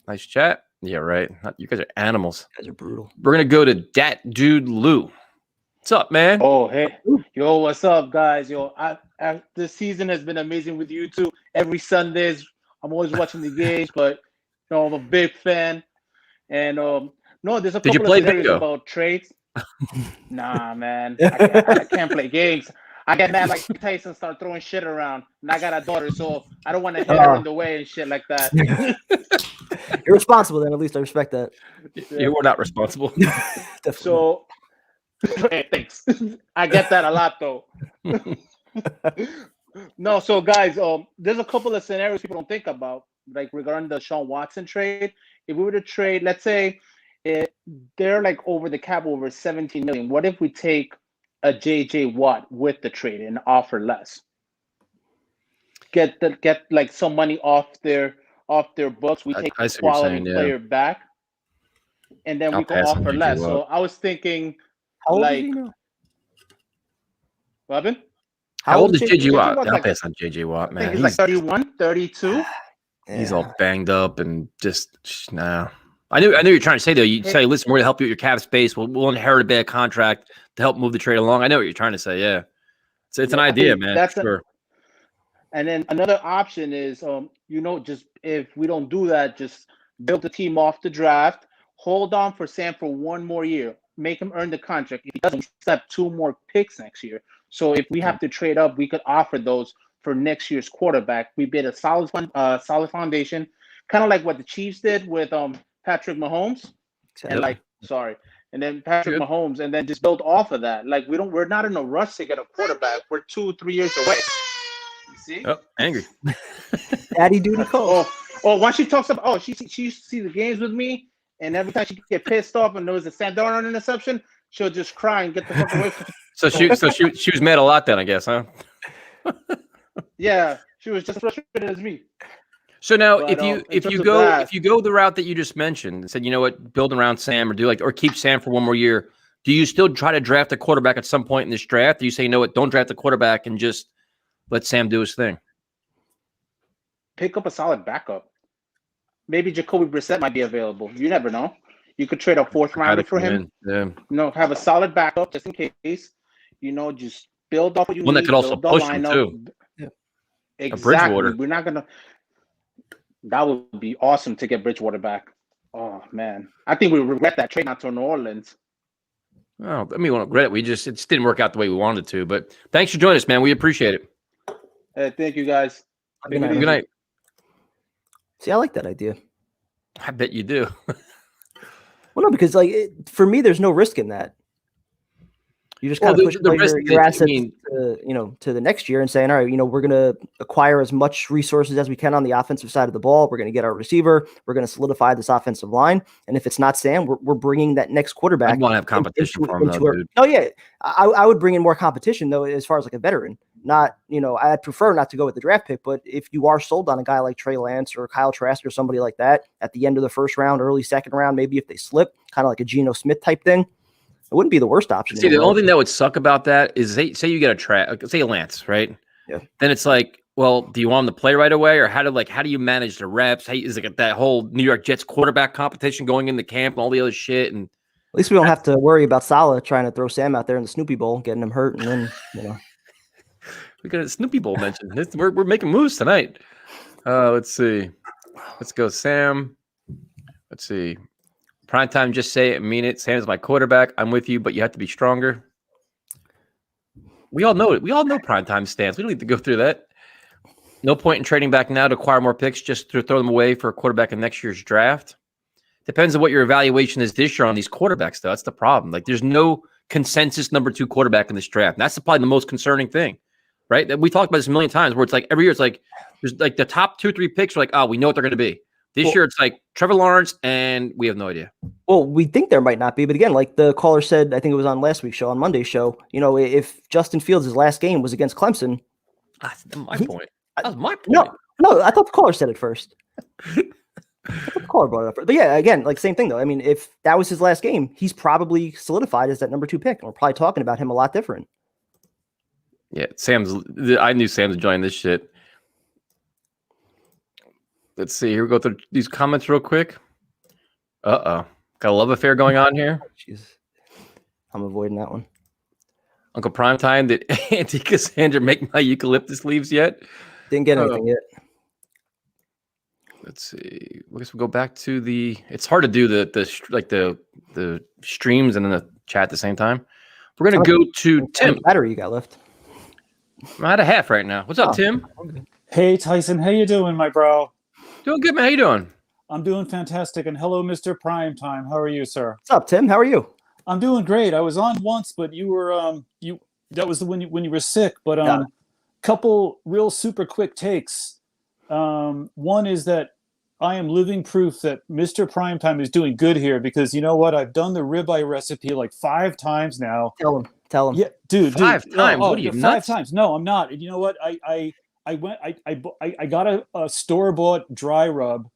Nice chat. Yeah, right. You guys are animals. You guys are brutal. We're going to go to Dat Dude Lou. What's up, man? Oh, hey. Yo, what's up, guys? Yo, this season has been amazing with you two. Every Sundays, I'm always watching the games, but I'm a big fan. And no, there's a couple of scenarios about trades. Nah, man. I can't play games. I get mad like Tyson start throwing shit around. And I got a daughter, so I don't want to hit her in the way and shit like that. You're responsible then. At least I respect that. You were not responsible. So, hey, thanks. I get that a lot, though. No, so guys, there's a couple of scenarios people don't think about, like regarding the Deshaun Watson trade. If we were to trade, let's say they're like over the cap over 17 million. What if we take a JJ Watt with the trade and offer less? get like some money off their books. We take I a see what you're quality saying, yeah. player back, and then I'll we can pass on offer JJ less. Watt. So I was thinking, How old is like, he now? Robin? How old is JJ JJ Watt? Watt's I'll like- pass on JJ Watt, I man. think he's like 31, 32. He's all banged up and just nah. I knew you're trying to say though. You say, listen, we're gonna help you with your cap space. We'll inherit a bad contract to help move the trade along. I know what you're trying to say. Yeah, it's an idea, man. That's sure. And then another option is, just if we don't do that, just build the team off the draft. Hold on for Sam for one more year. Make him earn the contract. If he doesn't, we still have 2 more picks next year. So if we have to trade up, we could offer those for next year's quarterback. We build a solid foundation, kind of like what the Chiefs did with Patrick Mahomes, and then Patrick Mahomes, and then just build off of that. Like we're not in a rush to get a quarterback. We're 2-3 years away. You see? Oh, angry. Daddy duty call. Oh, once she talks about, she sees the games with me, and every time she get pissed off and there was a Sam Darnold interception, she'll just cry and get the fuck away from me. So she was mad a lot then, I guess, huh? Yeah, she was just frustrated as me. So now, But, if you that- go the route that you just mentioned and said, you know what, build around Sam or keep Sam for one more year, do you still try to draft a quarterback at some point in this draft? Do you say, you know what, don't draft the quarterback and just let Sam do his thing? Pick up a solid backup. Maybe Jacoby Brissett might be available. You never know. You could trade a 4th rounder for him. Yeah. Have a solid backup just in case. Just build off what you One that need, could also build the push him lineup. too. Yeah. Exactly. Bridgewater. We're not gonna. That would be awesome to get Bridgewater back. Oh man, I think we regret that trade not to New Orleans. Oh, I mean, we don't regret it. It just didn't work out the way we wanted to. But thanks for joining us, man. We appreciate it. Hey, thank you guys. Good night. Good night. See, I like that idea. I bet you do. Well, no, because for me, there's no risk in that. You just kind of push your assets to the next year and saying, all right, we're going to acquire as much resources as we can on the offensive side of the ball. We're going to get our receiver. We're going to solidify this offensive line. And if it's not Sam, we're bringing that next quarterback. I want to have competition for him, though, dude. Oh, yeah. I would bring in more competition, though, as far as like a veteran. Not, I'd prefer not to go with the draft pick, but if you are sold on a guy like Trey Lance or Kyle Trask or somebody like that at the end of the 1st round, early 2nd round, maybe if they slip, kind of like a Geno Smith type thing, it wouldn't be the worst option. See, the only thing that would suck about that is say you get say a Lance, right? Yeah. Then it's like, well, do you want him to play right away, or how do you manage the reps? Is it that whole New York Jets quarterback competition going into camp and all the other shit? And at least we don't have to worry about Saleh trying to throw Sam out there in the Snoopy Bowl, getting him hurt, and then we got a Snoopy Bowl mentioned. We're making moves tonight. Let's see. Let's go, Sam. Let's see. Primetime, just say it and mean it. Sam's my quarterback. I'm with you, but you have to be stronger. We all know it. We all know Primetime stance. We don't need to go through that. No point in trading back now to acquire more picks, just to throw them away for a quarterback in next year's draft. Depends on what your evaluation is this year on these quarterbacks, though. That's the problem. Like, there's no consensus number 2 quarterback in this draft. And that's probably the most concerning thing, right? That we talked about this a million times, where it's like every year it's like there's like the top 2-3 picks are like, oh, we know what they're going to be. This year, it's like Trevor Lawrence, and we have no idea. Well, we think there might not be, but again, like the caller said, I think it was on last week's show, on Monday's show, if Justin Fields' last game was against Clemson. That's my point. That was my point. No, I thought the caller said it first. I thought the caller brought it up first. But yeah, again, like same thing, though. I mean, if that was his last game, he's probably solidified as that number 2 pick. And we're probably talking about him a lot different. Yeah, I knew Sam was enjoying this shit. Let's see. Here we go through these comments real quick. Got a love affair going on here. Jeez. I'm avoiding that one. Uncle Primetime, did Auntie Cassandra make my eucalyptus leaves yet? Didn't get anything yet. Let's see. I guess we'll go back to it's hard to do the streams and then the chat at the same time. We're going to go to Tim. Battery you got left? I'm at a half right now. What's up, Tim? Okay. Hey, Tyson. How you doing, my bro? Doing good, man. How you doing? I'm doing fantastic. And hello, Mr. Primetime. How are you, sir? What's up, Tim? How are you? I'm doing great. I was on once, but you were that was when you were sick. But couple real super quick takes. One is that I am living proof that Mr. Primetime is doing good here, because you know what? I've done the ribeye recipe like 5 times now. Tell him. Yeah, dude. 5 times? What are you, 5 nuts? times. No, I'm not. And you know what? I got a store-bought dry rub,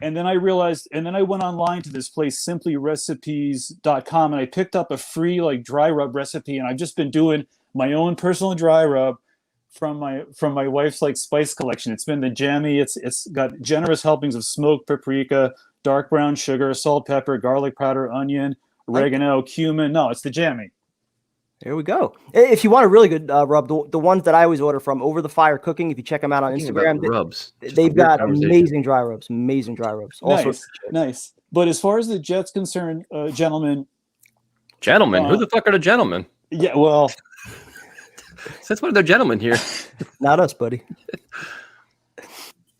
and then I realized, and then I went online to this place, simplyrecipes.com, and I picked up a free like dry rub recipe, and I've just been doing my own personal dry rub from my wife's like spice collection. It's been the jammy. It's got generous helpings of smoked paprika, dark brown sugar, salt, pepper, garlic powder, onion, oregano, cumin. No, it's the jammy. There we go. If you want a really good rub, the ones that I always order from Over the Fire Cooking, if you check them out on Instagram, they've got amazing dry rubs. Amazing dry rubs. Nice. But as far as the Jets concerned, gentlemen. Gentlemen? Who the fuck are the gentlemen? Yeah, well. Since when are there gentlemen here? Not us, buddy.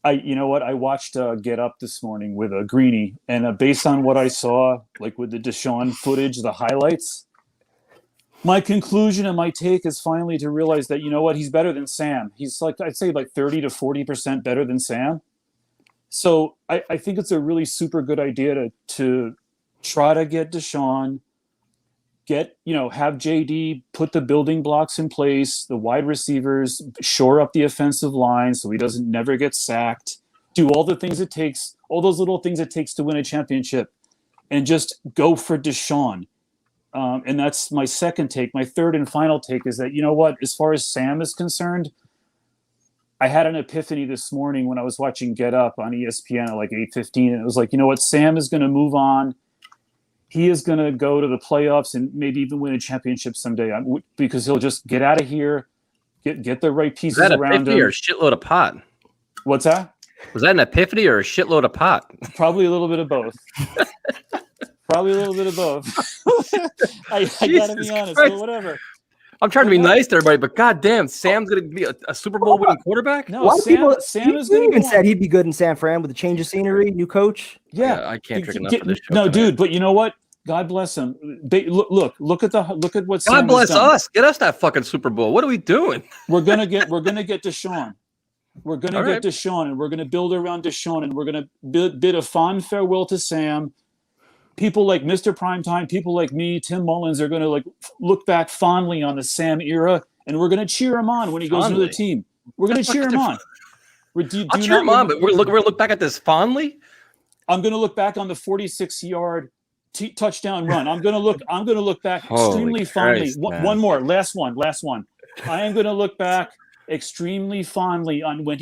You know what? I watched Get Up this morning with a Greenie, and based on what I saw, like with the Deshaun footage, the highlights, my conclusion and my take is finally to realize that, you know what, he's better than Sam. He's like, I'd say like 30 to 40% better than Sam. So I think it's a really super good idea to try to get Deshaun, have JD put the building blocks in place, the wide receivers, shore up the offensive line so he doesn't never get sacked, do all the things it takes, all those little things it takes to win a championship, and just go for Deshaun. And that's my second take. My third and final take is that, you know what, as far as Sam is concerned, I had an epiphany this morning when I was watching Get Up on ESPN at like 8:15, and it was like, you know what, Sam is going to move on. He is going to go to the playoffs and maybe even win a championship someday because he'll just get out of here, get the right pieces around him. Was that epiphany or a shitload of pot? What's that? Was that an epiphany or a shitload of pot? Probably a little bit of both. Probably a little bit of both. I gotta be honest, but whatever. I'm trying to be nice to everybody, but goddamn, Sam's gonna be a Super Bowl winning quarterback. No, Sam is good. Even said he'd be good in San Fran with a change of scenery, new coach. Yeah, I can't drink enough for this show. No, dude, but you know what? God bless him. Look at what. God bless us. Get us that fucking Super Bowl. What are we doing? We're gonna get Deshaun. We're gonna get Deshaun, and we're gonna build around Deshaun, and we're gonna bid a fond farewell to Sam. People like Mr. Primetime, people like me, Tim Mullins are going to look back fondly on the Sam era, and we're going to cheer him on when he goes into the team. We're going to cheer him on. I'll cheer him on, but we're going to look back at this fondly. I'm going to look back on the 46-yard touchdown run. I'm going to look back extremely fondly. One more, last one. I am going to look back extremely fondly on when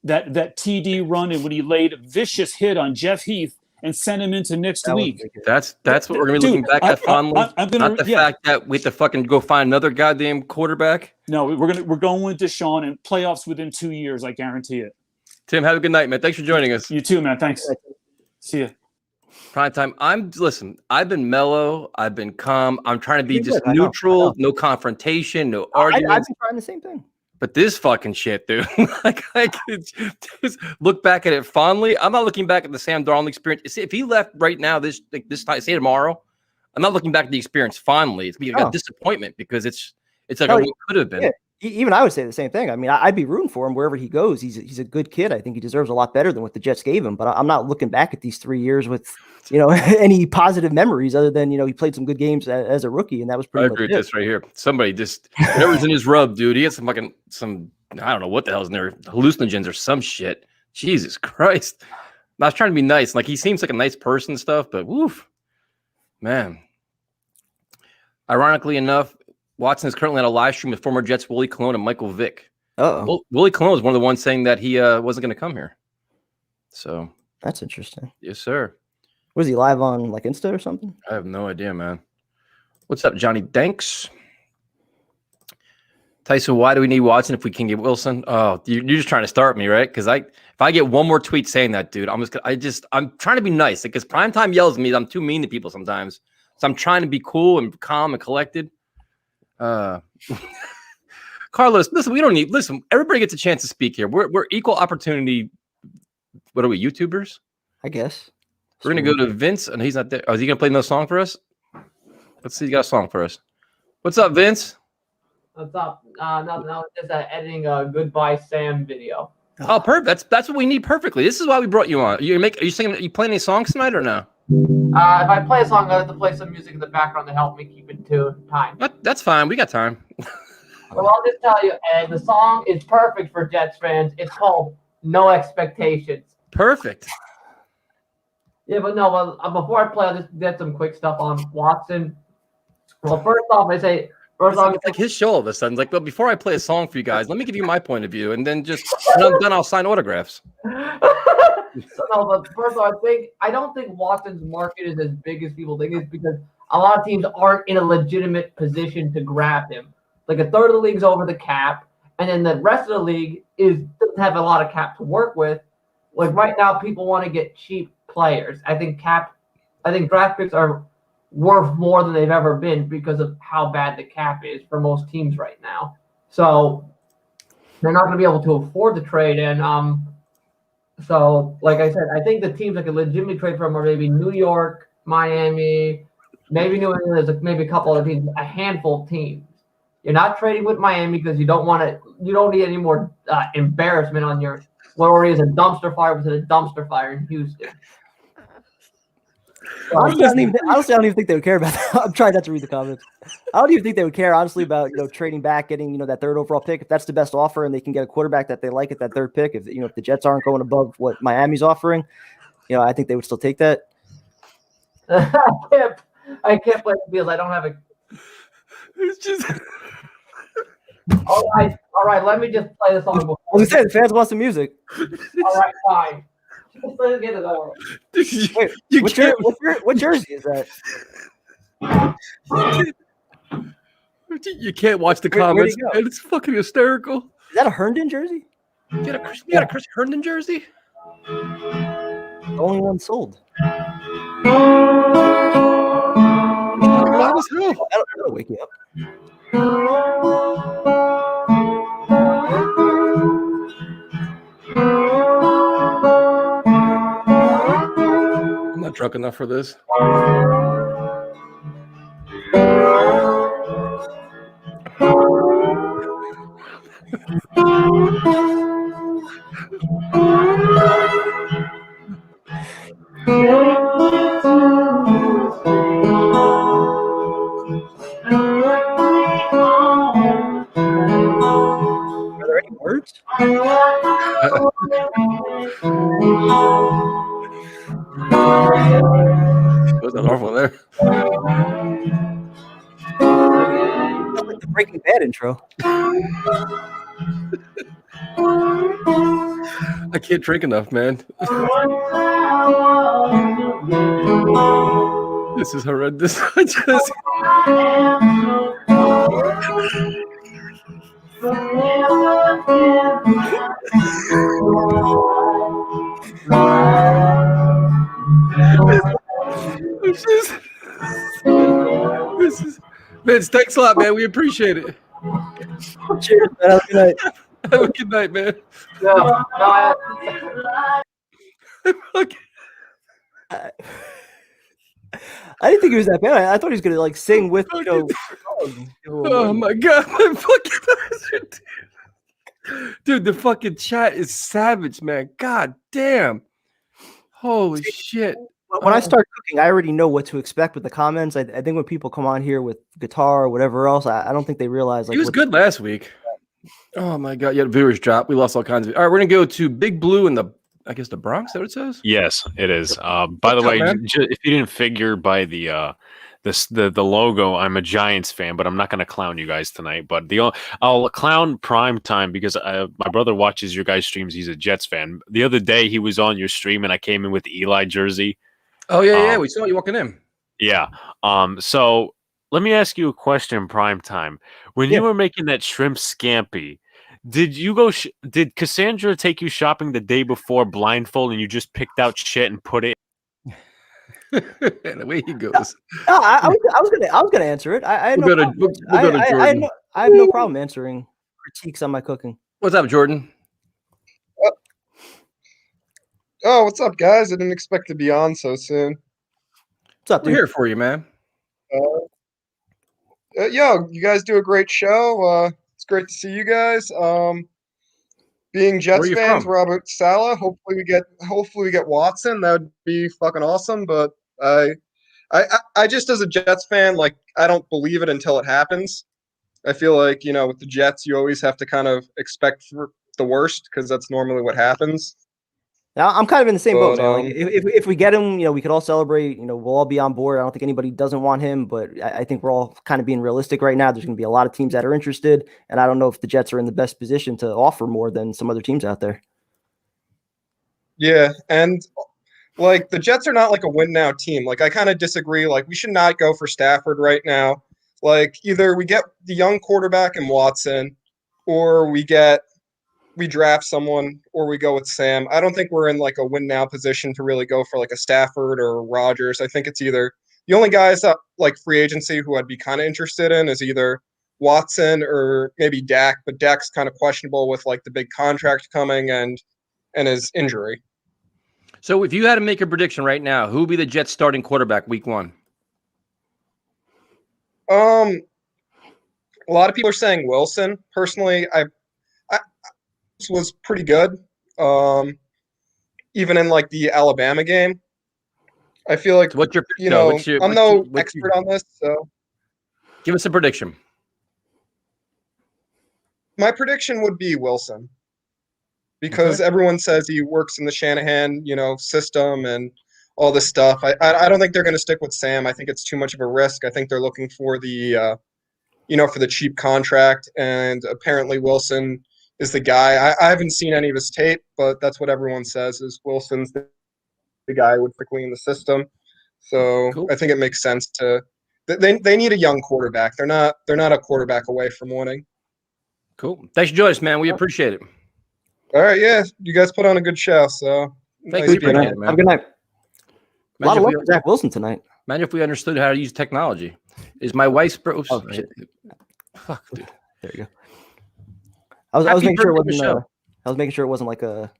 that TD run and when he laid a vicious hit on Jeff Heath and send him into next week. That's what we're gonna be looking back at fondly. Not the fact that we have to fucking go find another goddamn quarterback. No, we're going with Deshaun and playoffs within 2 years. I guarantee it. Tim, have a good night, man. Thanks for joining us. You too, man. Thanks. See you. Prime time. I've been mellow. I've been calm. I'm trying to be just neutral. No confrontation. No arguments. I've been trying the same thing. But this fucking shit, dude. I could just look back at it fondly. I'm not looking back at the Sam Darnold experience. If he left right now, this time, say tomorrow, I'm not looking back at the experience fondly. It's a disappointment because it's like what could have been. Yeah. Even I would say the same thing. I mean, I'd be rooting for him wherever he goes. He's a good kid. I think he deserves a lot better than what the Jets gave him. But I'm not looking back at these 3 years with, any positive memories other than, he played some good games as a rookie, and that was pretty much it. I agree with this right here. Somebody just, whatever's in his rub, dude, he had some, I don't know what the hell's in there, hallucinogens or some shit. Jesus Christ. I was trying to be nice. Like, he seems like a nice person and stuff, but woof, man. Ironically enough, Watson is currently on a live stream with former Jets Willie Colon and Michael Vick. Oh, Willie Colon was one of the ones saying that he wasn't going to come here. So that's interesting. Yes, sir. Was he live on Insta or something? I have no idea, man. What's up, Johnny Danks? Tyson, why do we need Watson if we can get Wilson? Oh, you're just trying to start me, right? Because if I get one more tweet saying that, dude, I'm trying to be nice because Primetime yells at me. I'm too mean to people sometimes, so I'm trying to be cool and calm and collected. Carlos, listen, everybody gets a chance to speak here. We're equal opportunity. What are we, YouTubers? I guess. We're going to go to Vince, and he's not there. Oh, is he going to play another song for us? Let's see. He got a song for us. What's up, Vince? What's up? Nothing else. Just editing a Goodbye Sam video. Oh, perfect. That's what we need perfectly. This is why we brought you on. Are you singing? You playing any songs tonight or no? If I play a song, I have to play some music in the background to help me keep it to time. That's fine. We got time. Well, I'll just tell you, and the song is perfect for Jets fans. It's called "No Expectations." Perfect. Yeah, but no. Well, before I play, I'll just get some quick stuff on Watson. Well, first off, I say It's like his show all of a sudden. It's like, well, before I play a song for you guys, let me give you my point of view, and then just when I'm done, I'll sign autographs. No, but first of all, I don't think Watson's market is as big as people think it's because a lot of teams aren't in a legitimate position to grab him. Like a third of the league's over the cap, and then the rest of the league doesn't have a lot of cap to work with. Like right now, people want to get cheap players. I think draft picks are worth more than they've ever been because of how bad the cap is for most teams right now. So they're not going to be able to afford the trade. And so like I said, I think the teams that could legitimately trade for him are maybe New York, Miami, maybe New England. There's maybe a couple other teams, a handful of teams. You're not trading with Miami because you don't need any more embarrassment on your what already is a dumpster fire within a dumpster fire in Houston. Honestly, I don't even think they would care about that. I'm trying not to read the comments. I don't even think they would care, honestly, about trading back, getting that third overall pick. If that's the best offer, and they can get a quarterback that they like at that third pick, if the Jets aren't going above what Miami's offering, I think they would still take that. I can't play the Bills. I don't have a. It's just. All right. Let me just play the song before. I was saying, the fans want some music. All right, fine. Let's get it over. Wait, what jersey is that? You can't watch the comments. Man. It's fucking hysterical. Is that a Herndon jersey? You got a Chris Herndon jersey? The only one sold. Loud as hell. That'll wake you up. I'm not drunk enough for this. Are there any words? Was that awful there? Sounds like the Breaking Bad intro. I can't drink enough, man. This is horrendous. I just. This is Vince, thanks a lot, man. We appreciate it. Cheers, man. Have a good night. Have a good night, man. I didn't think he was that bad. I thought he was gonna sing with Oh my god, my fucking dude, the fucking chat is savage, man. God damn. Holy shit. When I start cooking, I already know what to expect with the comments. I think when people come on here with guitar or whatever else, I don't think they realize. He was good last week. Oh my god, yeah, viewers dropped. We lost all kinds of. All right, we're gonna go to Big Blue in the Bronx. Is that what it says? Yes, it is. By the way, if you didn't figure by the logo, I'm a Giants fan, but I'm not going to clown you guys tonight. But I'll clown Prime Time because my brother watches your guys' streams. He's a Jets fan. The other day he was on your stream and I came in with the Eli jersey. Oh yeah, we saw you walking in. Yeah. So let me ask you a question, Prime Time. When you were making that shrimp scampi, did you go? Did Cassandra take you shopping the day before blindfold and you just picked out shit and put it? The way he goes. No, I was gonna answer it. I had We'll no go to Jordan. I have no problem answering critiques on my cooking. What's up, Jordan? Oh, what's up, guys? I didn't expect to be on so soon. What's up, dude? We're here for you, man. Yo, you guys do a great show. It's great to see you guys. Being Jets fans, from? Robert Saleh. Hopefully we get Watson. That would be fucking awesome. But I just as a Jets fan, I don't believe it until it happens. I feel like, with the Jets, you always have to kind of expect for the worst because that's normally what happens. Now, I'm kind of in the same boat, But, man. Like, if we get him, we could all celebrate. We'll all be on board. I don't think anybody doesn't want him, but I think we're all kind of being realistic right now. There's going to be a lot of teams that are interested, and I don't know if the Jets are in the best position to offer more than some other teams out there. Yeah, and like the Jets are not like a win now team. Like I kind of disagree. Like we should not go for Stafford right now. Like either we get the young quarterback in Watson, or we draft someone, or we go with Sam. I don't think we're in like a win now position to really go for like a Stafford or Rodgers. I think it's either the only guys that like free agency who I'd be kind of interested in is either Watson or maybe Dak, but Dak's kind of questionable with like the big contract coming and his injury. So if you had to make a prediction right now, who would be the Jets starting quarterback week 1? A lot of people are saying Wilson. Personally, I was pretty good. Even in like the Alabama game, I feel like so what's your I'm no expert on this, so give us a prediction. My prediction would be Wilson because everyone says he works in the Shanahan, system and all this stuff. I don't think they're going to stick with Sam. I think it's too much of a risk. I think they're looking for the for the cheap contract, and apparently Wilson is the guy. I haven't seen any of his tape, but that's what everyone says is Wilson's the guy who would fit in the system. So cool. I think it makes sense to they need a young quarterback. They're not a quarterback away from winning. Cool. Thanks for joining us, man. We appreciate it. All right, yeah. You guys put on a good show, so thanks. Nice man. Have a good night. A lot of luck for Zach Wilson tonight. Imagine if we understood how to use technology. Is my wife's Oops. Oh, shit. Fuck, dude. There you go. I was making sure it wasn't. I was making sure it wasn't like a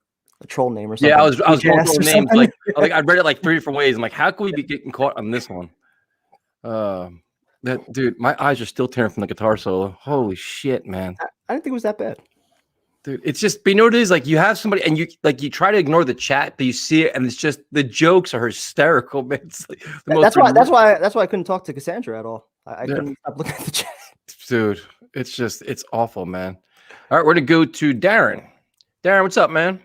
troll name or something. Yeah, I was going through names like I read it like 3 different ways. I'm like, how can we be getting caught on this one? That dude, my eyes are still tearing from the guitar solo. Holy shit, man! I didn't think it was that bad, dude. It's just, but you know what it is? Like you have somebody, and you try to ignore the chat, but you see it, and it's just the jokes are hysterical, man. It's like that's why I couldn't talk to Cassandra at all. I couldn't stop looking at the chat, dude. It's awful, man. All right, we're gonna go to Darren. Darren, what's up, man?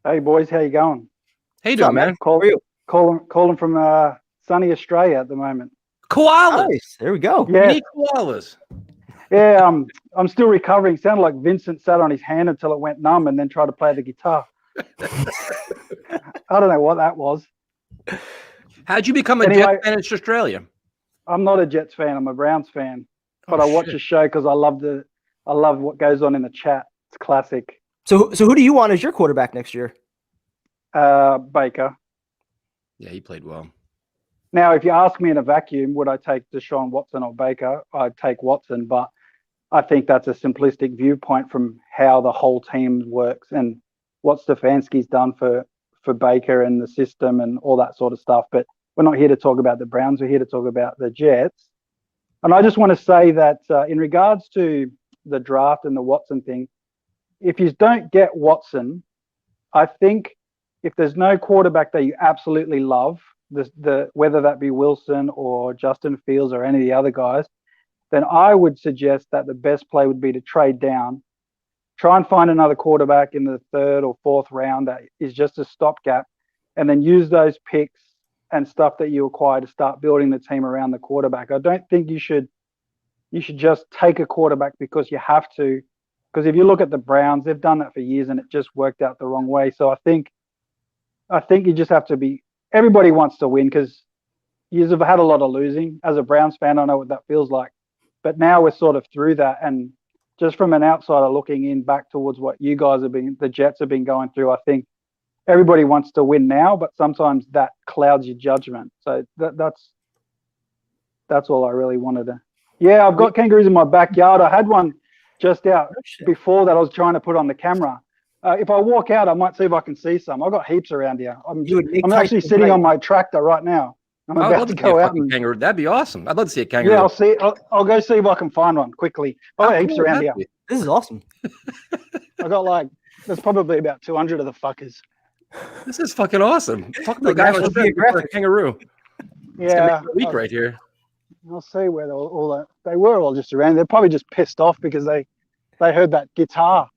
Hey boys, how you going? How you doing, man? Calling from sunny Australia at the moment. Koalas. Nice. There we go. Yeah. We need koalas. Yeah, I'm still recovering. Sounded like Vincent sat on his hand until it went numb and then tried to play the guitar. I don't know what that was. How'd you become a Jets fan in Australia? I'm not a Jets fan. I'm a Browns fan. But I watch the show because I love what goes on in the chat. It's classic. So who do you want as your quarterback next year? Baker. Yeah, he played well. Now, if you ask me in a vacuum, would I take Deshaun Watson or Baker? I'd take Watson, but I think that's a simplistic viewpoint from how the whole team works and what Stefanski's done for Baker and the system and all that sort of stuff. But we're not here to talk about the Browns. We're here to talk about the Jets. And I just want to say that in regards to the draft and the Watson thing, if you don't get Watson, I think if there's no quarterback that you absolutely love, whether that be Wilson or Justin Fields or any of the other guys, then I would suggest that the best play would be to trade down, try and find another quarterback in the 3rd or 4th round that is just a stopgap, and then use those picks and stuff that you acquire to start building the team around the quarterback. I don't think you should just take a quarterback because you have to, because if you look at the Browns, they've done that for years and it just worked out the wrong way. So I think you just have to be, everybody wants to win because you've had a lot of losing. As a Browns fan, I know what that feels like. But now we're sort of through that. And just from an outsider looking in back towards what you guys the Jets have been going through, I think everybody wants to win now, but sometimes that clouds your judgment. So that's all I really wanted to. Yeah, I've got kangaroos in my backyard. I had one just out before that I was trying to put on the camera. If I walk out, I might see if I can see some. I've got heaps around here. I'm actually sitting on my tractor right now. I'm about to go out. Kangaroo. That'd be awesome. I'd love to see a kangaroo. Yeah, I'll go see if I can find one quickly. I've got heaps around here. This is awesome. I got there's probably about 200 of the fuckers. This is fucking awesome. Fuck the guy with a kangaroo. Yeah, week right here. I'll see where they were all just around. They're probably just pissed off because they heard that guitar.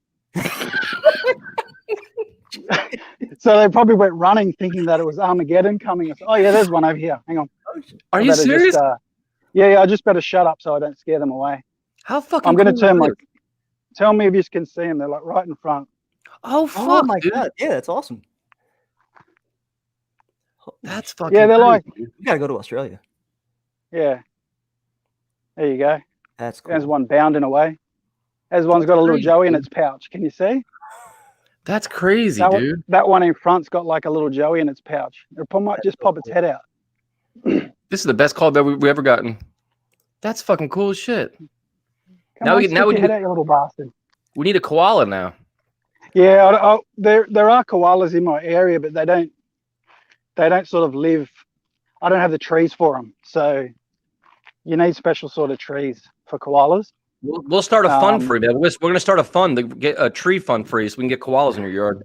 So they probably went running thinking that it was Armageddon coming. Oh yeah, there's one over here. Hang on. Are you serious? Yeah, I just better shut up so I don't scare them away. How fucking I'm going to cool turn is my. this? Tell me if you can see them. They're like right in front. Oh fuck, Oh my dude. god, yeah, that's awesome. That's fucking Yeah, they're crazy, like. dude. You gotta go to Australia. Yeah. There you go. That's cool. There's one bounding away. There's one's got a little crazy, Joey in dude. its pouch. Can you see? That's crazy, That dude. that one in front's got like a little Joey in its pouch. It might just pop its head out. This is the best call that we've ever gotten. That's fucking cool as shit. Now we head out, you little bastard. We need a koala now. Yeah, there are koalas in my area, but they don't sort of live. I don't have the trees for them, so you need special sort of trees for koalas. We'll start a fund for you, man. We're going to start a fund to get a tree fund for you so we can get koalas in your yard.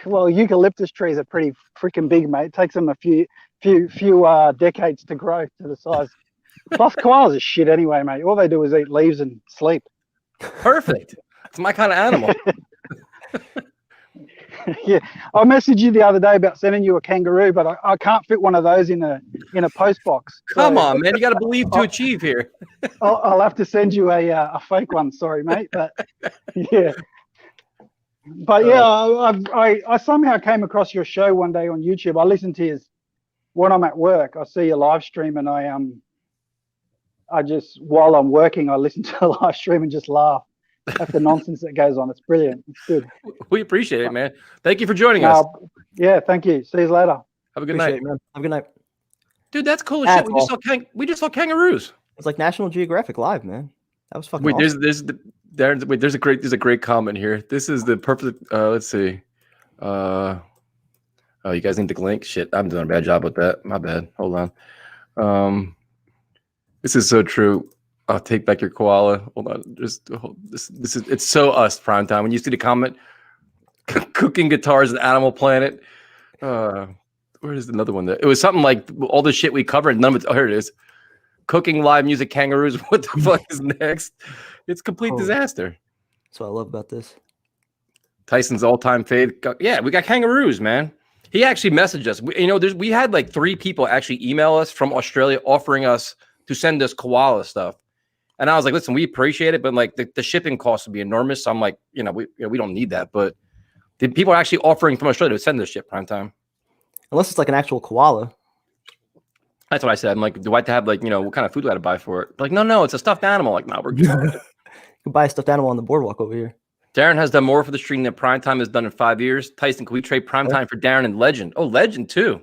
Well, eucalyptus trees are pretty freaking big, mate. It takes them a few decades to grow to the size. Plus, koalas are shit anyway, mate. All they do is eat leaves and sleep. Perfect. It's my kind of animal. Yeah, I messaged you the other day about sending you a kangaroo, but I can't fit one of those in a post box. Come on, man! You got to believe to achieve here. I'll have to send you a fake one. Sorry, mate, but yeah. But yeah, I somehow came across your show one day on YouTube. I listened to his when I'm at work. I see your live stream, and I just while I'm working, I listen to the live stream and just laugh at the nonsense that goes on. It's brilliant. It's good. We appreciate it, man. Thank you for joining us. Yeah, thank you. See you later. Have a good Appreciate night, it, man. Have a good night. dude. That's cool as That's shit. We just saw kangaroos. It's like National Geographic Live, man. That was fucking Wait, awesome. there's a great comment here. This is the perfect. Let's see. Oh, you guys need the link. Shit, I'm doing a bad job with that. My bad. Hold on. This is so true. I'll take back your koala. Hold on. This is it's so us primetime. When you see the comment, cooking guitars at Animal Planet. Where is another one? It was something like all the shit we covered. None of it. Oh, here it is. Cooking live music kangaroos. What the fuck is next? It's complete disaster. That's what I love about this. Tyson's all-time fave. Yeah, we got kangaroos, man. He actually messaged us. We had like 3 people actually email us from Australia offering us to send us koala stuff. And I was like, listen, we appreciate it, but like the shipping costs would be enormous. So I'm like, we don't need that. But the people are actually offering from Australia to send this shit prime time. Unless it's like an actual koala. That's what I said. I'm like, do I have to have like, what kind of food do I have to buy for it? Like, no, it's a stuffed animal. Like, no, we're good. You can buy a stuffed animal on the boardwalk over here. Darren has done more for the stream than Primetime has done in 5 years. Tyson, can we trade Primetime for Darren and Legend? Oh, Legend too.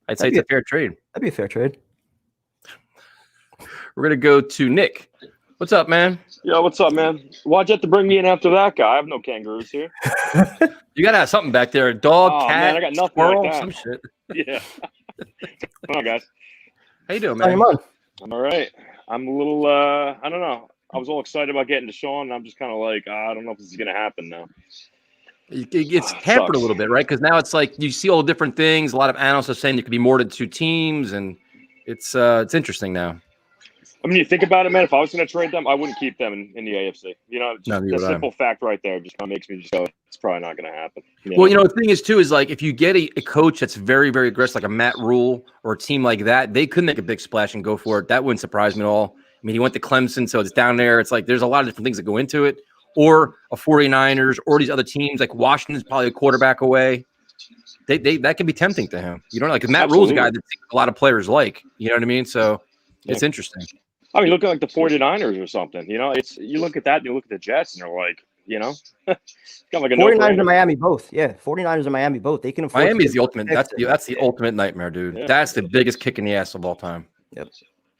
I'd say it's a fair trade. That'd be a fair trade. We're going to go to Nick. What's up, man? Yo, what's up, man? Why'd you have to bring me in after that guy? I have no kangaroos here. You got to have something back there. A dog, cat, man, I got nothing squirrel, like that. some shit. Yeah. Come on, guys. How you doing, man? I'm all right. I'm a little, I don't know. I was all excited about getting Deshaun, and I'm just kind of like, I don't know if this is going to happen now. It's tempered a little bit, right? Because now it's like you see all different things. A lot of analysts are saying there could be more than 2 teams, and it's interesting now. I mean, you think about it, man. If I was going to trade them, I wouldn't keep them in the AFC. The simple fact right there just kind of makes me just go, it's probably not going to happen. Well, the thing is, too, is like if you get a coach that's very, very aggressive, like a Matt Rule or a team like that, they could make a big splash and go for it. That wouldn't surprise me at all. I mean, he went to Clemson, so it's down there. It's like there's a lot of different things that go into it. Or a 49ers or these other teams, like Washington's probably a quarterback away. They that can be tempting to him. You don't know, like Matt Rule's a guy that a lot of players like. You know what I mean? So it's interesting. I mean, look at like the 49ers or something. It's you look at that and you look at the Jets and you're like, kind of like a 49ers and Miami both. Yeah, 49ers and Miami both. They can afford Miami's the ultimate. That's the ultimate nightmare, dude. Yeah. That's the biggest kick in the ass of all time. Yep.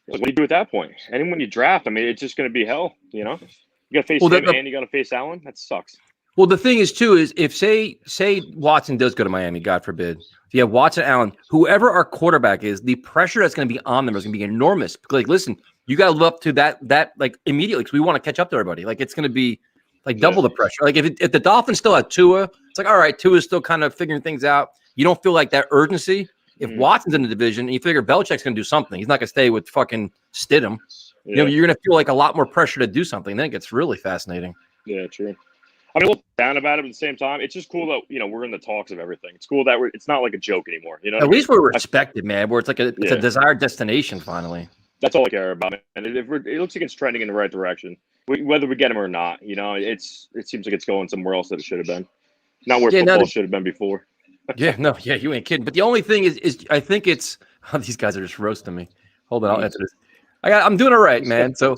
What do you do at that point? And when you draft, I mean, it's just going to be hell. You got to face him and you got to face Allen. That sucks. Well, the thing is, too, is if say Watson does go to Miami, God forbid, if you have Watson, Allen, whoever our quarterback is, the pressure that's going to be on them is going to be enormous. Like, listen, you got to live up to that like immediately because we want to catch up to everybody. Like, it's going to be like double the pressure. Like, if the Dolphins still have Tua, it's like, all right, Tua's still kind of figuring things out. You don't feel like that urgency. If Watson's in the division and you figure Belichick's going to do something, he's not going to stay with fucking Stidham. Yeah. You know, you're going to feel like a lot more pressure to do something. Then it gets really fascinating. Yeah, true. I mean, look down about it, but at the same time, it's just cool that we're in the talks of everything. It's cool that it's not like a joke anymore. You know, At least we're respected, man. Where it's like it's a desired destination finally. That's all I care about, man. And it looks like it's trending in the right direction. Whether we get him or not, it seems like it's going somewhere else that it should have been, not where football should have been before. You ain't kidding. But the only thing is I think it's these guys are just roasting me. Hold on, I'll answer this. I'm doing all right, man. So,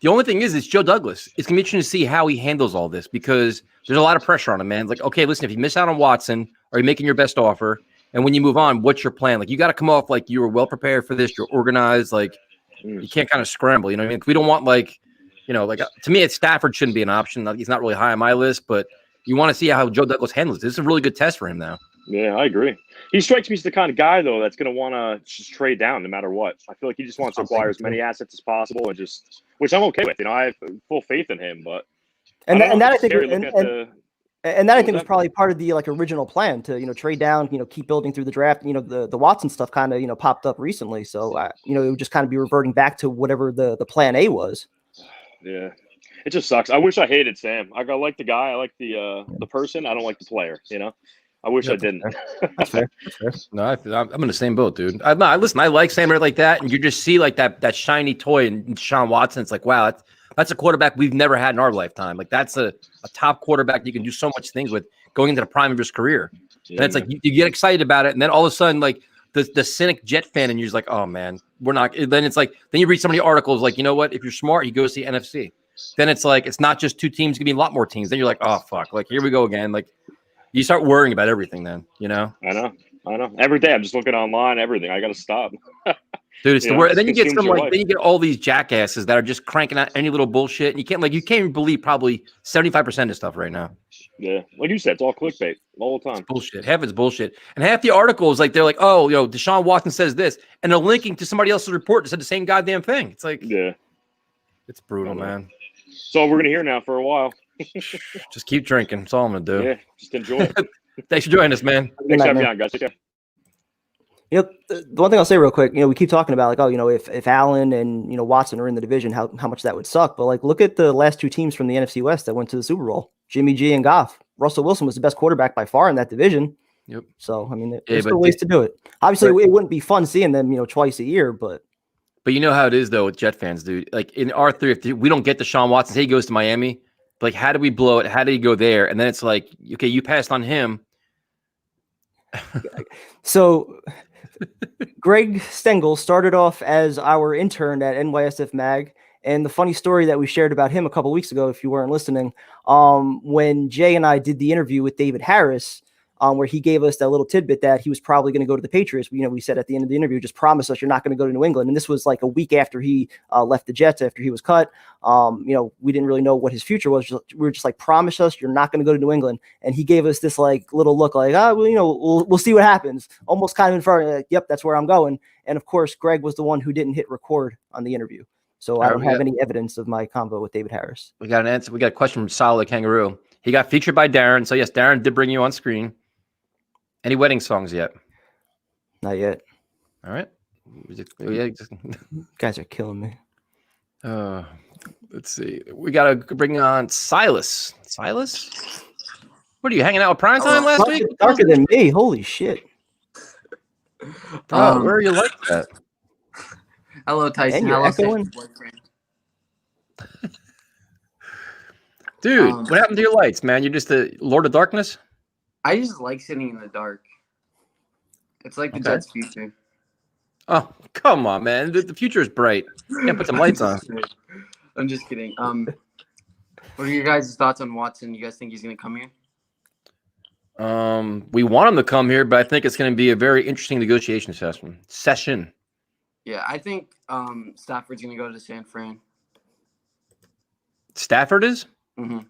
the only thing is Joe Douglas. It's gonna be interesting to see how he handles all this because there's a lot of pressure on him, man. Like, okay, listen, if you miss out on Watson, are you making your best offer? And when you move on, what's your plan? Like, you got to come off like you were well prepared for this. You're organized. Like, you can't kind of scramble. You know what I mean? We don't want to me, Stafford shouldn't be an option. He's not really high on my list, but you want to see how Joe Douglas handles this. This is a really good test for him now. Yeah, I agree. He strikes me as the kind of guy, though, that's going to want to just trade down no matter what. I feel like he just wants to acquire as many assets as possible and which I'm okay with. I have full faith in him, but that I think was probably part of the original plan to trade down, keep building through the draft. The Watson stuff kind of popped up recently, so it would just kind of be reverting back to whatever the plan A was. Yeah, it just sucks. I wish I hated Sam. I like the guy. I like the person. I don't like the player. I wish I didn't. That's fair. No, I'm in the same boat, dude. Listen, I like Sam like that, and you just see like that shiny toy in Deshaun Watson. It's like, wow, that's a quarterback we've never had in our lifetime. Like that's a top quarterback you can do so much things with going into the prime of his career. Yeah, and it's like you get excited about it, and then all of a sudden, like the cynic Jet fan, and you're just like, oh man, we're not. Then it's like then you read so many articles like, you know what? If you're smart, you go see NFC. Then it's like it's not just two teams; it's gonna be a lot more teams. Then you're like, oh fuck, like here we go again. Like you start worrying about everything. Then I know. Every day I'm just looking online. Everything I got to stop. Dude, it's the worst. Then you get then you get all these jackasses that are just cranking out any little bullshit, and you can't even believe probably 75% of stuff right now. Yeah, like you said, it's all clickbait all the time. It's bullshit. Half it's bullshit, and half the articles like they're like, oh, Deshaun Watson says this, and they're linking to somebody else's report that said the same goddamn thing. It's like, it's brutal, man. So we're gonna hear now for a while. Just keep drinking. That's all I'm gonna do. Yeah, just enjoy it. Thanks for joining us, man. Thanks for having me on, guys. Take care. The one thing I'll say real quick, we keep talking about if Allen and Watson are in the division, how much that would suck. But look at the last two teams from the NFC West that went to the Super Bowl: Jimmy G and Goff. Russell Wilson was the best quarterback by far in that division. Yep. So I mean, there's still ways to do it. Obviously, it wouldn't be fun seeing them twice a year, but you know how it is though with Jet fans, dude. Like in our three, if we don't get Deshaun Watson, say he goes to Miami. Like, how did we blow it? How did he go there? And then it's like, okay, you passed on him. So Greg Stengel started off as our intern at NYSF Mag. And the funny story that we shared about him a couple of weeks ago, if you weren't listening, when Jay and I did the interview with David Harris, where he gave us that little tidbit that he was probably going to go to the Patriots. We said at the end of the interview, just promise us you're not going to go to New England. And this was like a week after he left the Jets, after he was cut. We didn't really know what his future was. We were just like, promise us you're not going to go to New England. And he gave us this like little look like, we'll see what happens. Almost kind of inferring, like, yep, that's where I'm going. And of course, Greg was the one who didn't hit record on the interview. So I don't have any evidence of my convo with David Harris. We got an answer. We got a question from Solid Kangaroo. He got featured by Darren. So yes, Darren did bring you on screen. Any wedding songs yet? Not yet. All right. Guys are killing me. Let's see. We got to bring on Silas. Silas? What are you hanging out with Primetime last week? Darker than me. Holy shit. Where are you like that? Hello, Tyson. And you're echoing? Dude, what happened to your lights, man? You're just the Lord of Darkness? I just like sitting in the dark. It's like the Jets' future. Oh, come on, man. The future is bright. You can't put some lights on. I'm just kidding. What are your guys' thoughts on Watson? You guys think he's going to come here? We want him to come here, but I think it's going to be a very interesting negotiation session. Yeah, I think Stafford's going to go to San Fran. Stafford is? Mm-hmm.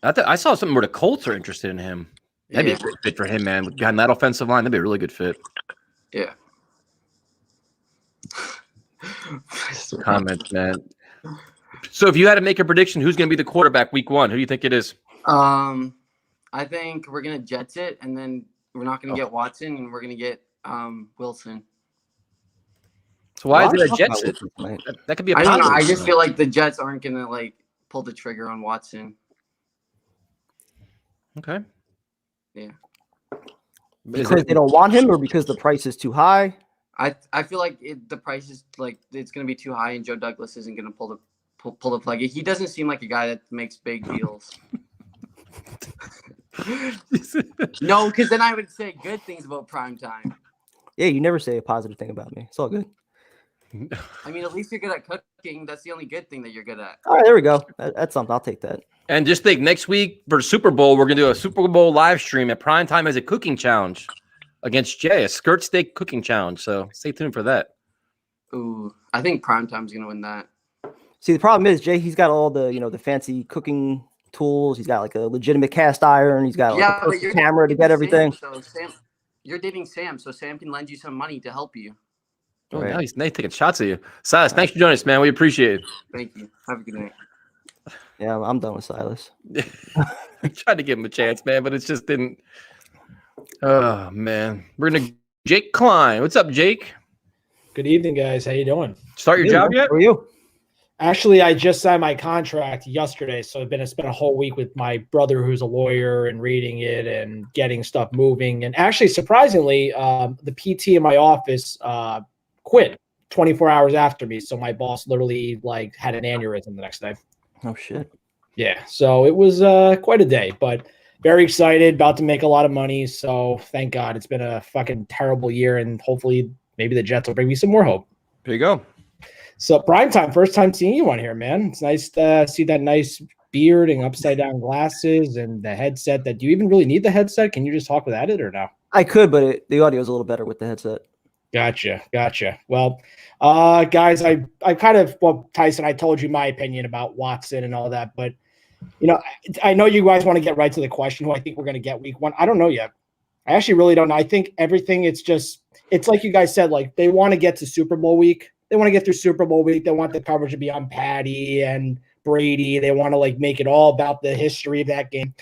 I saw something where the Colts are interested in him. That'd be a good fit for him, man. Behind that offensive line, that'd be a really good fit. Yeah. Comment, man. So if you had to make a prediction, who's going to be the quarterback week 1? Who do you think it is? I think we're going to Jets it, and then we're not going to get Watson, and we're going to get Wilson. So why is Well, it a I'll Jets? talk about Watson tonight. That could be a I don't know. positive. I just feel like the Jets aren't gonna like pull the trigger on Watson. Okay. Yeah. Because they don't want him, or because the price is too high. I feel like the price is like it's gonna be too high, and Joe Douglas isn't gonna pull the plug. He doesn't seem like a guy that makes big deals. No, because then I would say good things about primetime. Yeah, you never say a positive thing about me. It's all good. I mean, at least you're good at cooking. That's the only good thing that you're good at. All right, there we go. That's something. I'll take that. And just think, next week for Super Bowl, we're gonna do a Super Bowl live stream at primetime as a cooking challenge against Jay, a skirt steak cooking challenge. So stay tuned for that. Ooh, I think primetime's gonna win that. See, the problem is Jay. He's got all the the fancy cooking tools. He's got like a legitimate cast iron. He's got like a but perfect you're camera to dating get everything. Sam, so Sam, you're dating Sam, so Sam can lend you some money to help you. Oh, now he's taking shots at you. Silas, thanks for joining us, man. We appreciate it. Thank you. Have a good night. Yeah, I'm done with Silas. I tried to give him a chance, man, but it just didn't. Oh, man. We're going to Jake Klein. What's up, Jake? Good evening, guys. How you doing? Start your job yet? How are you? Actually, I just signed my contract yesterday, so I've spent a whole week with my brother, who's a lawyer, and reading it and getting stuff moving. And actually, surprisingly, the PT in my office quit 24 hours after me. So my boss literally had an aneurysm the next day. Oh shit. Yeah. So it was quite a day, but very excited, about to make a lot of money. So thank God. It's been a fucking terrible year, and hopefully maybe the Jets will bring me some more hope. There you go. So primetime, first time seeing you on here, man. It's nice to see that nice beard and upside down glasses and the headset. Do you even really need the headset? Can you just talk without it or no? I could, but the audio is a little better with the headset. Gotcha. Well, guys, I kind of, Tyson, I told you my opinion about Watson and all that, but I know you guys want to get right to the question who I think we're going to get week one. I don't know yet. I actually really don't know. I think everything, it's like you guys said, like they want to get to Super Bowl week. They want to get through Super Bowl week. They want the coverage to be on Patty and Brady. They want to make it all about the history of that game.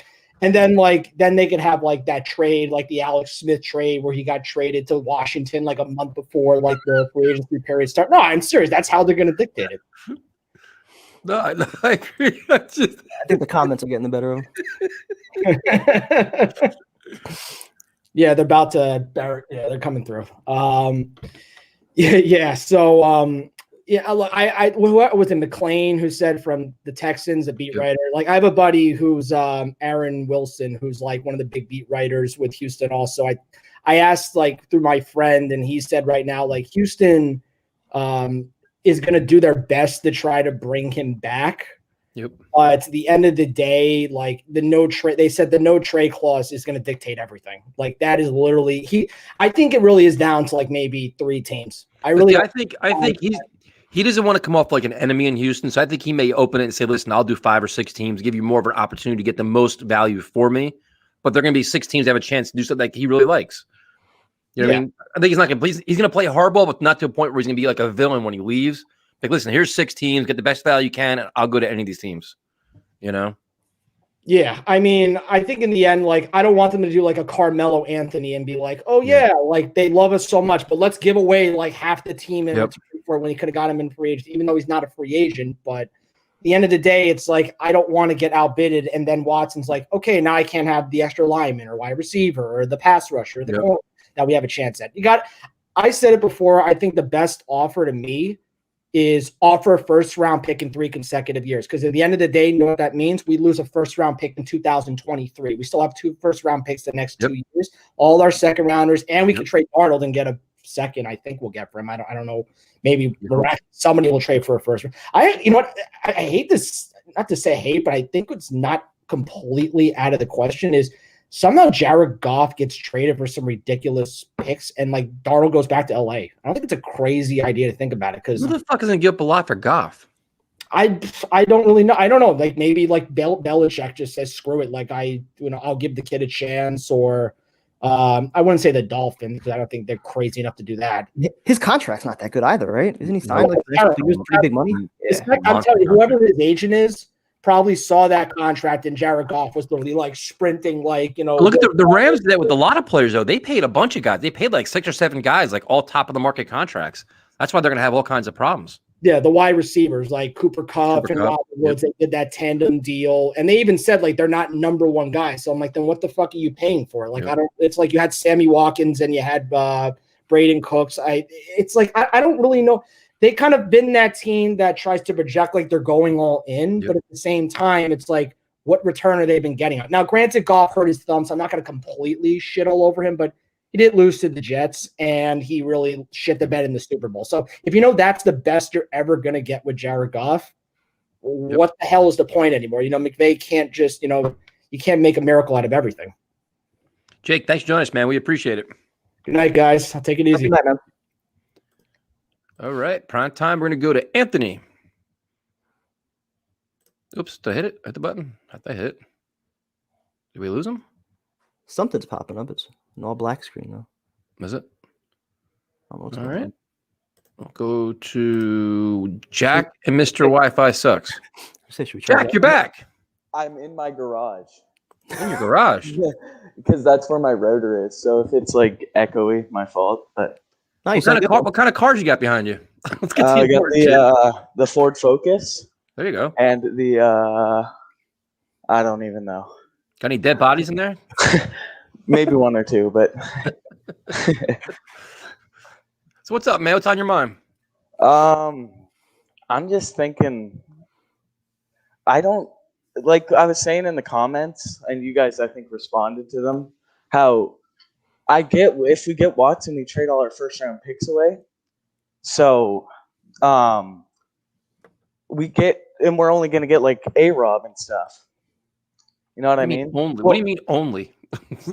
And then they could have that trade, like the Alex Smith trade where he got traded to Washington a month before the free agency period start. No, I'm serious. That's how they're going to dictate it. No, I agree. I think the comments are getting the better of him. Yeah, they're about to. Yeah, they're coming through. Yeah. So, I was in McLean who said from the Texans, a beat writer. I have a buddy who's Aaron Wilson, who's one of the big beat writers with Houston. Also, I asked through my friend, and he said right now Houston is going to do their best to try to bring him back. Yep. But at the end of the day, the no trade, they said the no trade clause is going to dictate everything. That is literally I think it really is down to maybe 3 teams. I think he doesn't want to come off like an enemy in Houston. So I think he may open it and say, listen, I'll do 5 or 6 teams, give you more of an opportunity to get the most value for me. But they're going to be 6 teams that have a chance to do something he really likes. You know what I mean? I think he's not going to he's going to play hardball, but not to a point where he's going to be like a villain when he leaves. Listen, here's 6 teams, get the best value you can, and I'll go to any of these teams. Yeah, I mean, I think in the end, I don't want them to do a Carmelo Anthony and be oh yeah, they love us so much, but let's give away half the team for when he could have got him in free agent, even though he's not a free agent. But at the end of the day, it's I don't want to get outbidded, and then Watson's okay, now I can't have the extra lineman or wide receiver or the pass rusher or the corner that we have a chance at. I said it before. I think the best offer to me is offer a first-round pick in 3 consecutive years. Because at the end of the day, you know what that means? We lose a first-round pick in 2023. We still have 2 first-round picks the next 2 years, all our second-rounders, and we could trade Arnold and get a second. I think we'll get for him. I don't know. Maybe somebody will trade for a first. I hate this. Not to say hate, but I think it's not completely out of the question is somehow Jared Goff gets traded for some ridiculous picks and Darnold goes back to LA. I don't think it's a crazy idea to think about it because who the fuck is going to give up a lot for Goff? I don't really know. I don't know. Maybe Belichick just says screw it. I'll give the kid a chance, or I wouldn't say the Dolphins because I don't think they're crazy enough to do that. His contract's not that good either, right? Isn't he signed pretty big money? I'm telling you, whoever his agent is probably saw that contract, and Jared Goff was literally sprinting, Look at the Rams did that with a lot of players though. They paid a bunch of guys. They paid 6 or 7 guys, all top of the market contracts. That's why they're going to have all kinds of problems. Yeah, the wide receivers like Cooper Kupp and Robert Woods, they did that tandem deal, and they even said like they're not number one guys. So I'm like, then what the fuck are you paying for? Like, I don't. It's like you had Sammy Watkins and you had Braden Cooks. It's like I don't really know. They kind of been that team that tries to project like they're going all in, but at the same time, it's like, what return are they been getting? Now, granted, Goff hurt his thumb, so I'm not going to completely shit all over him, but he did lose to the Jets, and he really shit the bed in the Super Bowl. So if you know that's the best you're ever going to get with Jared Goff, what the hell is the point anymore? You know, McVay can't just, you can't make a miracle out of everything. Jake, thanks for joining us, man. We appreciate it. Good night, guys. I'll take it easy. Good night, man. All right, prime time. We're going to go to Anthony. Oops, did I hit it? Hit the button? I thought I hit it. Did we lose him? Something's popping up. It's an all black screen, though. Is it? All right. I'll go to Jack and Mr. Wi-Fi Sucks. Jack, you're back. I'm in my garage. In your garage? Because that's where my rotor is. So if it's like echoey, my fault. But nice. What kind of cars you got behind you? Let's get I got the Ford Focus. There you go. And the I don't even know. Got any dead bodies in there? Maybe one or two, but So what's up, man? What's on your mind? I'm just thinking, I don't, like I was saying in the comments, and you guys I think responded to them, how if we get Watson, we trade all our first round picks away. So we're only gonna get like A-Rob and stuff. You know what I mean? Only. What do you mean only?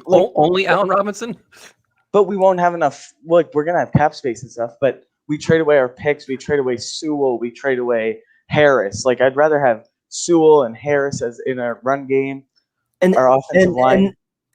Only Allen Robinson? But we won't have enough. Look, we're gonna have cap space and stuff. But we trade away our picks. We trade away Sewell. We trade away Harris. Like I'd rather have Sewell and Harris as in our run game, and our offensive line.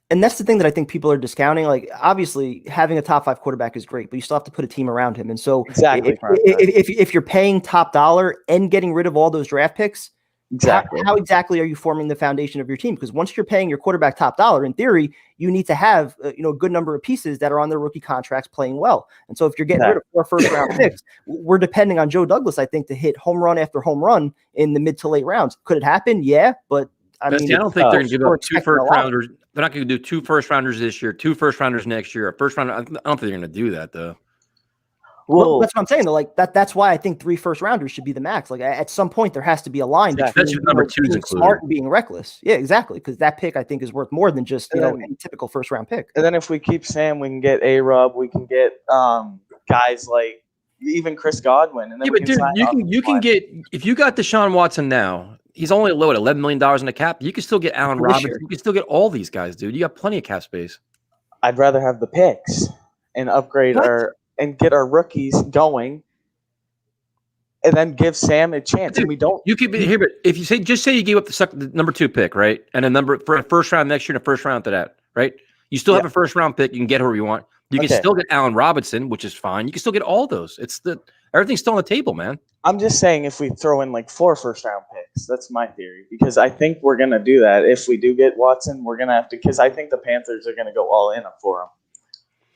And that's the thing that I think people are discounting. Like, obviously, having a top 5 quarterback is great, but you still have to put a team around him. And so, exactly, if you're paying top dollar and getting rid of all those draft picks, exactly, how exactly are you forming the foundation of your team? Because once you're paying your quarterback top dollar, in theory, you need to have a good number of pieces that are on their rookie contracts playing well. And so, if you're getting rid of 4 first-round picks, we're depending on Joe Douglas, I think, to hit home run after home run in the mid to late rounds. Could it happen? Yeah, but I mean, I don't think they're going to give up 2 first rounders. They're not going to do 2 first rounders this year, 2 first rounders next year, a first rounder. I don't think they're going to do that though. Well, that's what I'm saying. Though, like that's why I think 3 first rounders should be the max. Like at some point, there has to be a line between number 2 being smart and being reckless. Yeah, exactly. Because that pick I think is worth more than just any typical first round pick. And then if we keep Sam, we can get A-Rob. We can get guys like even Chris Godwin. And then you can get if you got Deshaun Watson now. He's only low at $11 million in the cap. You can still get Allen Robinson. You can still get all these guys, dude. You got plenty of cap space. I'd rather have the picks and upgrade and get our rookies going, and then give Sam a chance. Dude, and we don't. You could be here, but if you say you gave up the number 2 pick, right, and a number for a first round next year and a first round to that, right? You still have a first round pick. You can get whoever you want. You can still get Allen Robinson, which is fine. You can still get all those. Everything's still on the table, man. I'm just saying if we throw in like 4 first round picks, that's my theory, because I think we're going to do that. If we do get Watson, we're going to have to, because I think the Panthers are going to go all in for him.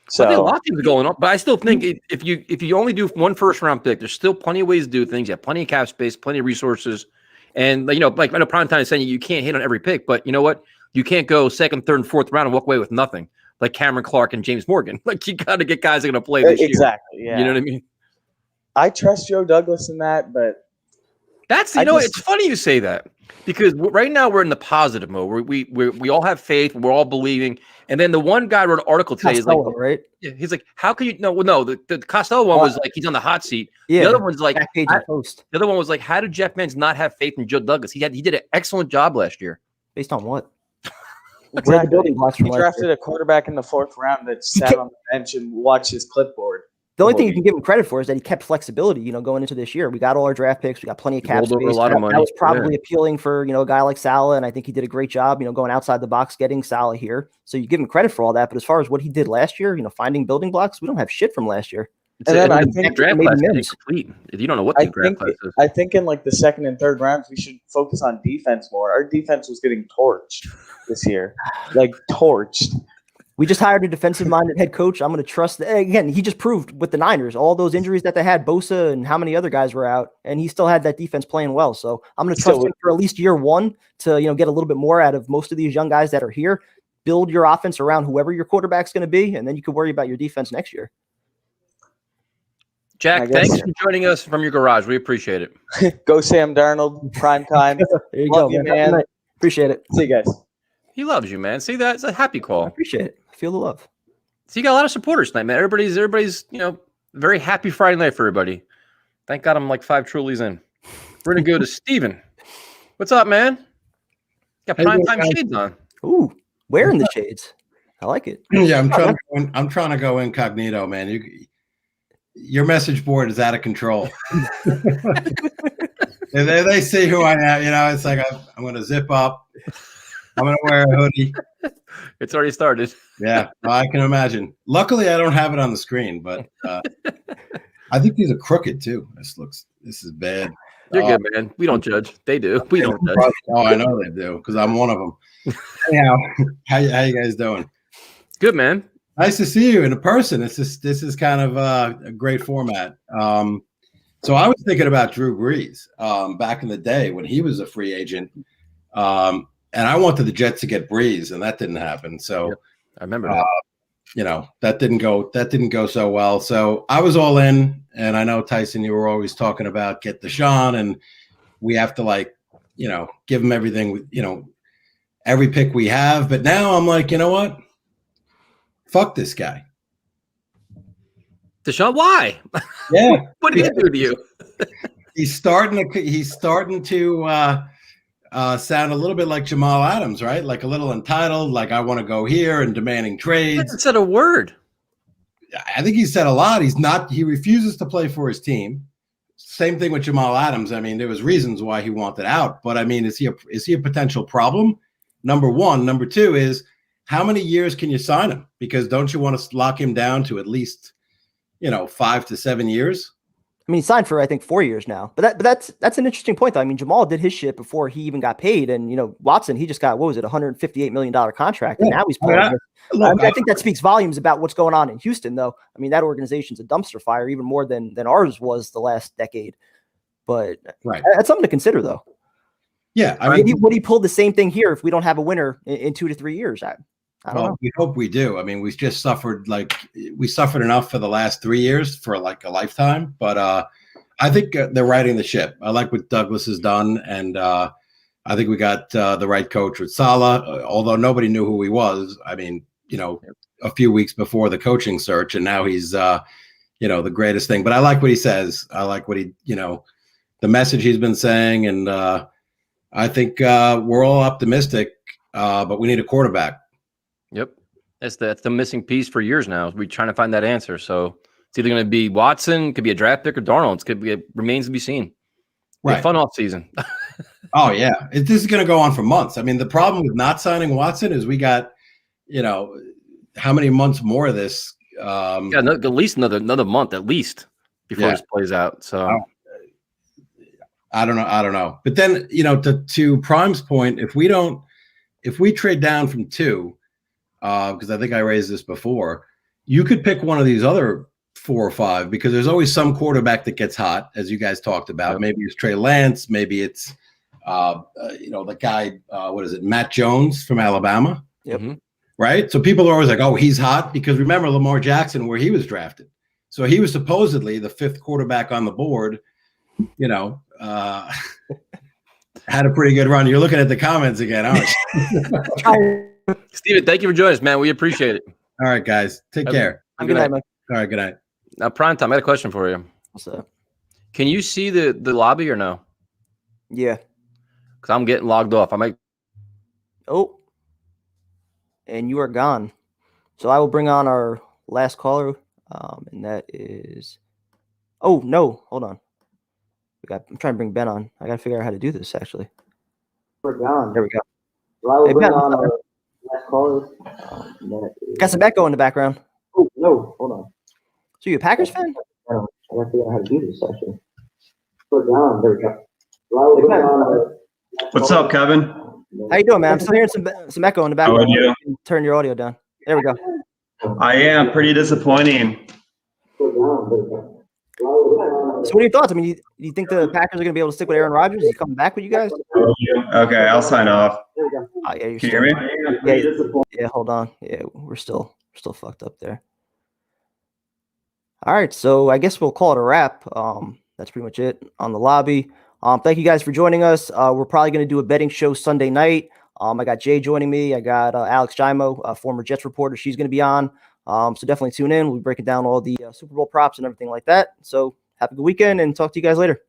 So I think a lot of things are going on, but I still think if you only do 1 first round pick, there's still plenty of ways to do things. You have plenty of cap space, plenty of resources. And like I know Prime Time is saying you can't hit on every pick, but you know what? You can't go 2nd, 3rd, and 4th round and walk away with nothing. Like Cameron Clark and James Morgan. Like you got to get guys that are going to play this year. Exactly. Yeah. You know what I mean? I trust Joe Douglas in that, but that's it's funny you say that, because right now we're in the positive mode. We all have faith, we're all believing, and then the one guy wrote an article today is like, right? Yeah, he's like, how can you? No, the Costello one was like he's on the hot seat. Yeah, the other one's like, the other one was like, how did Jeff Mans not have faith in Joe Douglas? He did an excellent job last year. Based on what? Exactly. The building blocks he drafted a quarterback in the 4th round that sat on the bench and watched his clipboard. The only thing you can give him credit for is that he kept flexibility, going into this year. We got all our draft picks. We got plenty of cap space. A lot of money. That was probably appealing for, a guy like Salah, and I think he did a great job, going outside the box, getting Salah here. So you give him credit for all that. But as far as what he did last year, finding building blocks, we don't have shit from last year. And then I think draft class is complete. You don't know what the draft class is. I think in like the 2nd and 3rd rounds, we should focus on defense more. Our defense was getting torched this year, like torched. We just hired a defensive-minded head coach. I'm going to trust that. Again, he just proved with the Niners, all those injuries that they had, Bosa and how many other guys were out, and he still had that defense playing well. So I'm going to trust him for at least year one to, get a little bit more out of most of these young guys that are here. Build your offense around whoever your quarterback's going to be, and then you can worry about your defense next year. Jack, thanks for joining us from your garage. We appreciate it. Go Sam Darnold, prime time. There you Love go, you, man. man. Appreciate it. See you guys. He loves you, man. See, that's a happy call. I appreciate it. I feel the love. So you got a lot of supporters tonight, man. Everybody's, very happy Friday night for everybody. Thank God I'm like 5 Trulies in. We're gonna go to Steven. What's up, man? Got primetime shades on. Ooh, wearing the shades. I like it. Yeah, I'm trying to go incognito, man. Your message board is out of control. they see who I am. It's like I'm going to zip up. I'm going to wear a hoodie. It's already started. Yeah, I can imagine. Luckily, I don't have it on the screen, but I think these are crooked too. This is bad. You're good, man. We don't judge. They do. We don't judge. Oh, I know they do because I'm one of them. Anyhow, how you guys doing? Good, man. Nice to see you in person. This is kind of a great format. So I was thinking about Drew Brees back in the day when he was a free agent, and I wanted the Jets to get Brees, and that didn't happen. So yep, I remember that. That didn't go so well. So I was all in, and I know Tyson, you were always talking about get Deshaun, and we have to give him everything, every pick we have. But now I'm like, you know what? Fuck this guy. Deshaun, why? Yeah. What did he do to you? He's starting to sound a little bit like Jamal Adams, right? Like a little entitled, like I want to go here and demanding trades. He hasn't said a word. I think he said a lot. He refuses to play for his team. Same thing with Jamal Adams. I mean, there was reasons why he wanted out, but I mean, is he a potential problem? Number one. Number two is, how many years can you sign him? Because don't you want to lock him down to at least, 5 to 7 years? I mean, he signed for, I think, 4 years now. But that's an interesting point, though. I mean, Jamal did his shit before he even got paid. And, Watson, he just got, what was it, $158 million contract. And now he's playing. I think that speaks volumes about what's going on in Houston, though. I mean, that organization's a dumpster fire, even more than ours was the last decade. But that's something to consider, though. Yeah. Would he pull the same thing here if we don't have a winner in 2 to 3 years? I don't know. We hope we do. I mean, we've just suffered enough for the last 3 years for like a lifetime. But I think they're riding the ship. I like what Douglas has done, and I think we got the right coach with Saleh. Although nobody knew who he was. I mean, a few weeks before the coaching search, and now he's the greatest thing. But I like what he says. I like what the message he's been saying, and I think we're all optimistic. But we need a quarterback. Yep. That's the missing piece for years now. We're trying to find that answer. So it's either going to be Watson, could be a draft pick, or Darnold. It remains to be seen. Right. Fun off season. Oh yeah. This is going to go on for months. I mean, the problem with not signing Watson is we got, how many months more of this? At least another month at least before this plays out. So I don't know. But then, to Prime's point, if we trade down from 2, because I think I raised this before, you could pick one of these other 4 or 5, because there's always some quarterback that gets hot, as you guys talked about. Yep. Maybe it's Trey Lance, maybe it's the guy, Matt Jones from Alabama. Yep. Mm-hmm. Right? So people are always like, oh, he's hot, because remember Lamar Jackson, where he was drafted. So he was supposedly the 5th quarterback on the board, had a pretty good run. You're looking at the comments again, aren't you? Steven, thank you for joining us, man. We appreciate it. All right, guys. Take care. Good night, man. All right, good night. Now, Primetime, I got a question for you. What's up? Can you see the lobby or no? Yeah. Because I'm getting logged off. I might. Oh. And you are gone. So I will bring on our last caller, and that is. Oh no! Hold on. I'm trying to bring Ben on. I got to figure out how to do this. Actually. We're gone. There we go. Well, I will Hey, bring Ben, on our last caller. got some echo in the background. Oh no! Hold on. So you a Packers fan? I got to figure out how to do this. Actually. We're gone. There we go. Well, I will bring on our. What's up, Kevin? How you doing, man? I'm still hearing some echo in the background. How are you? Turn your audio down. There we go. I am pretty disappointing. So what are your thoughts? I mean, do you think the Packers are going to be able to stick with Aaron Rodgers? Is he coming back with you guys? Okay, I'll sign off. Yeah, Can you hear me? Yeah, hold on. Yeah, we're still fucked up there. All right, so I guess we'll call it a wrap. That's pretty much it on the lobby. Thank you guys for joining us. We're probably going to do a betting show Sunday night. I got Jay joining me. I got Alex Jaimo, a former Jets reporter. She's going to be on. So definitely tune in. We'll be breaking down all the Super Bowl props and everything like that. So have a good weekend and talk to you guys later.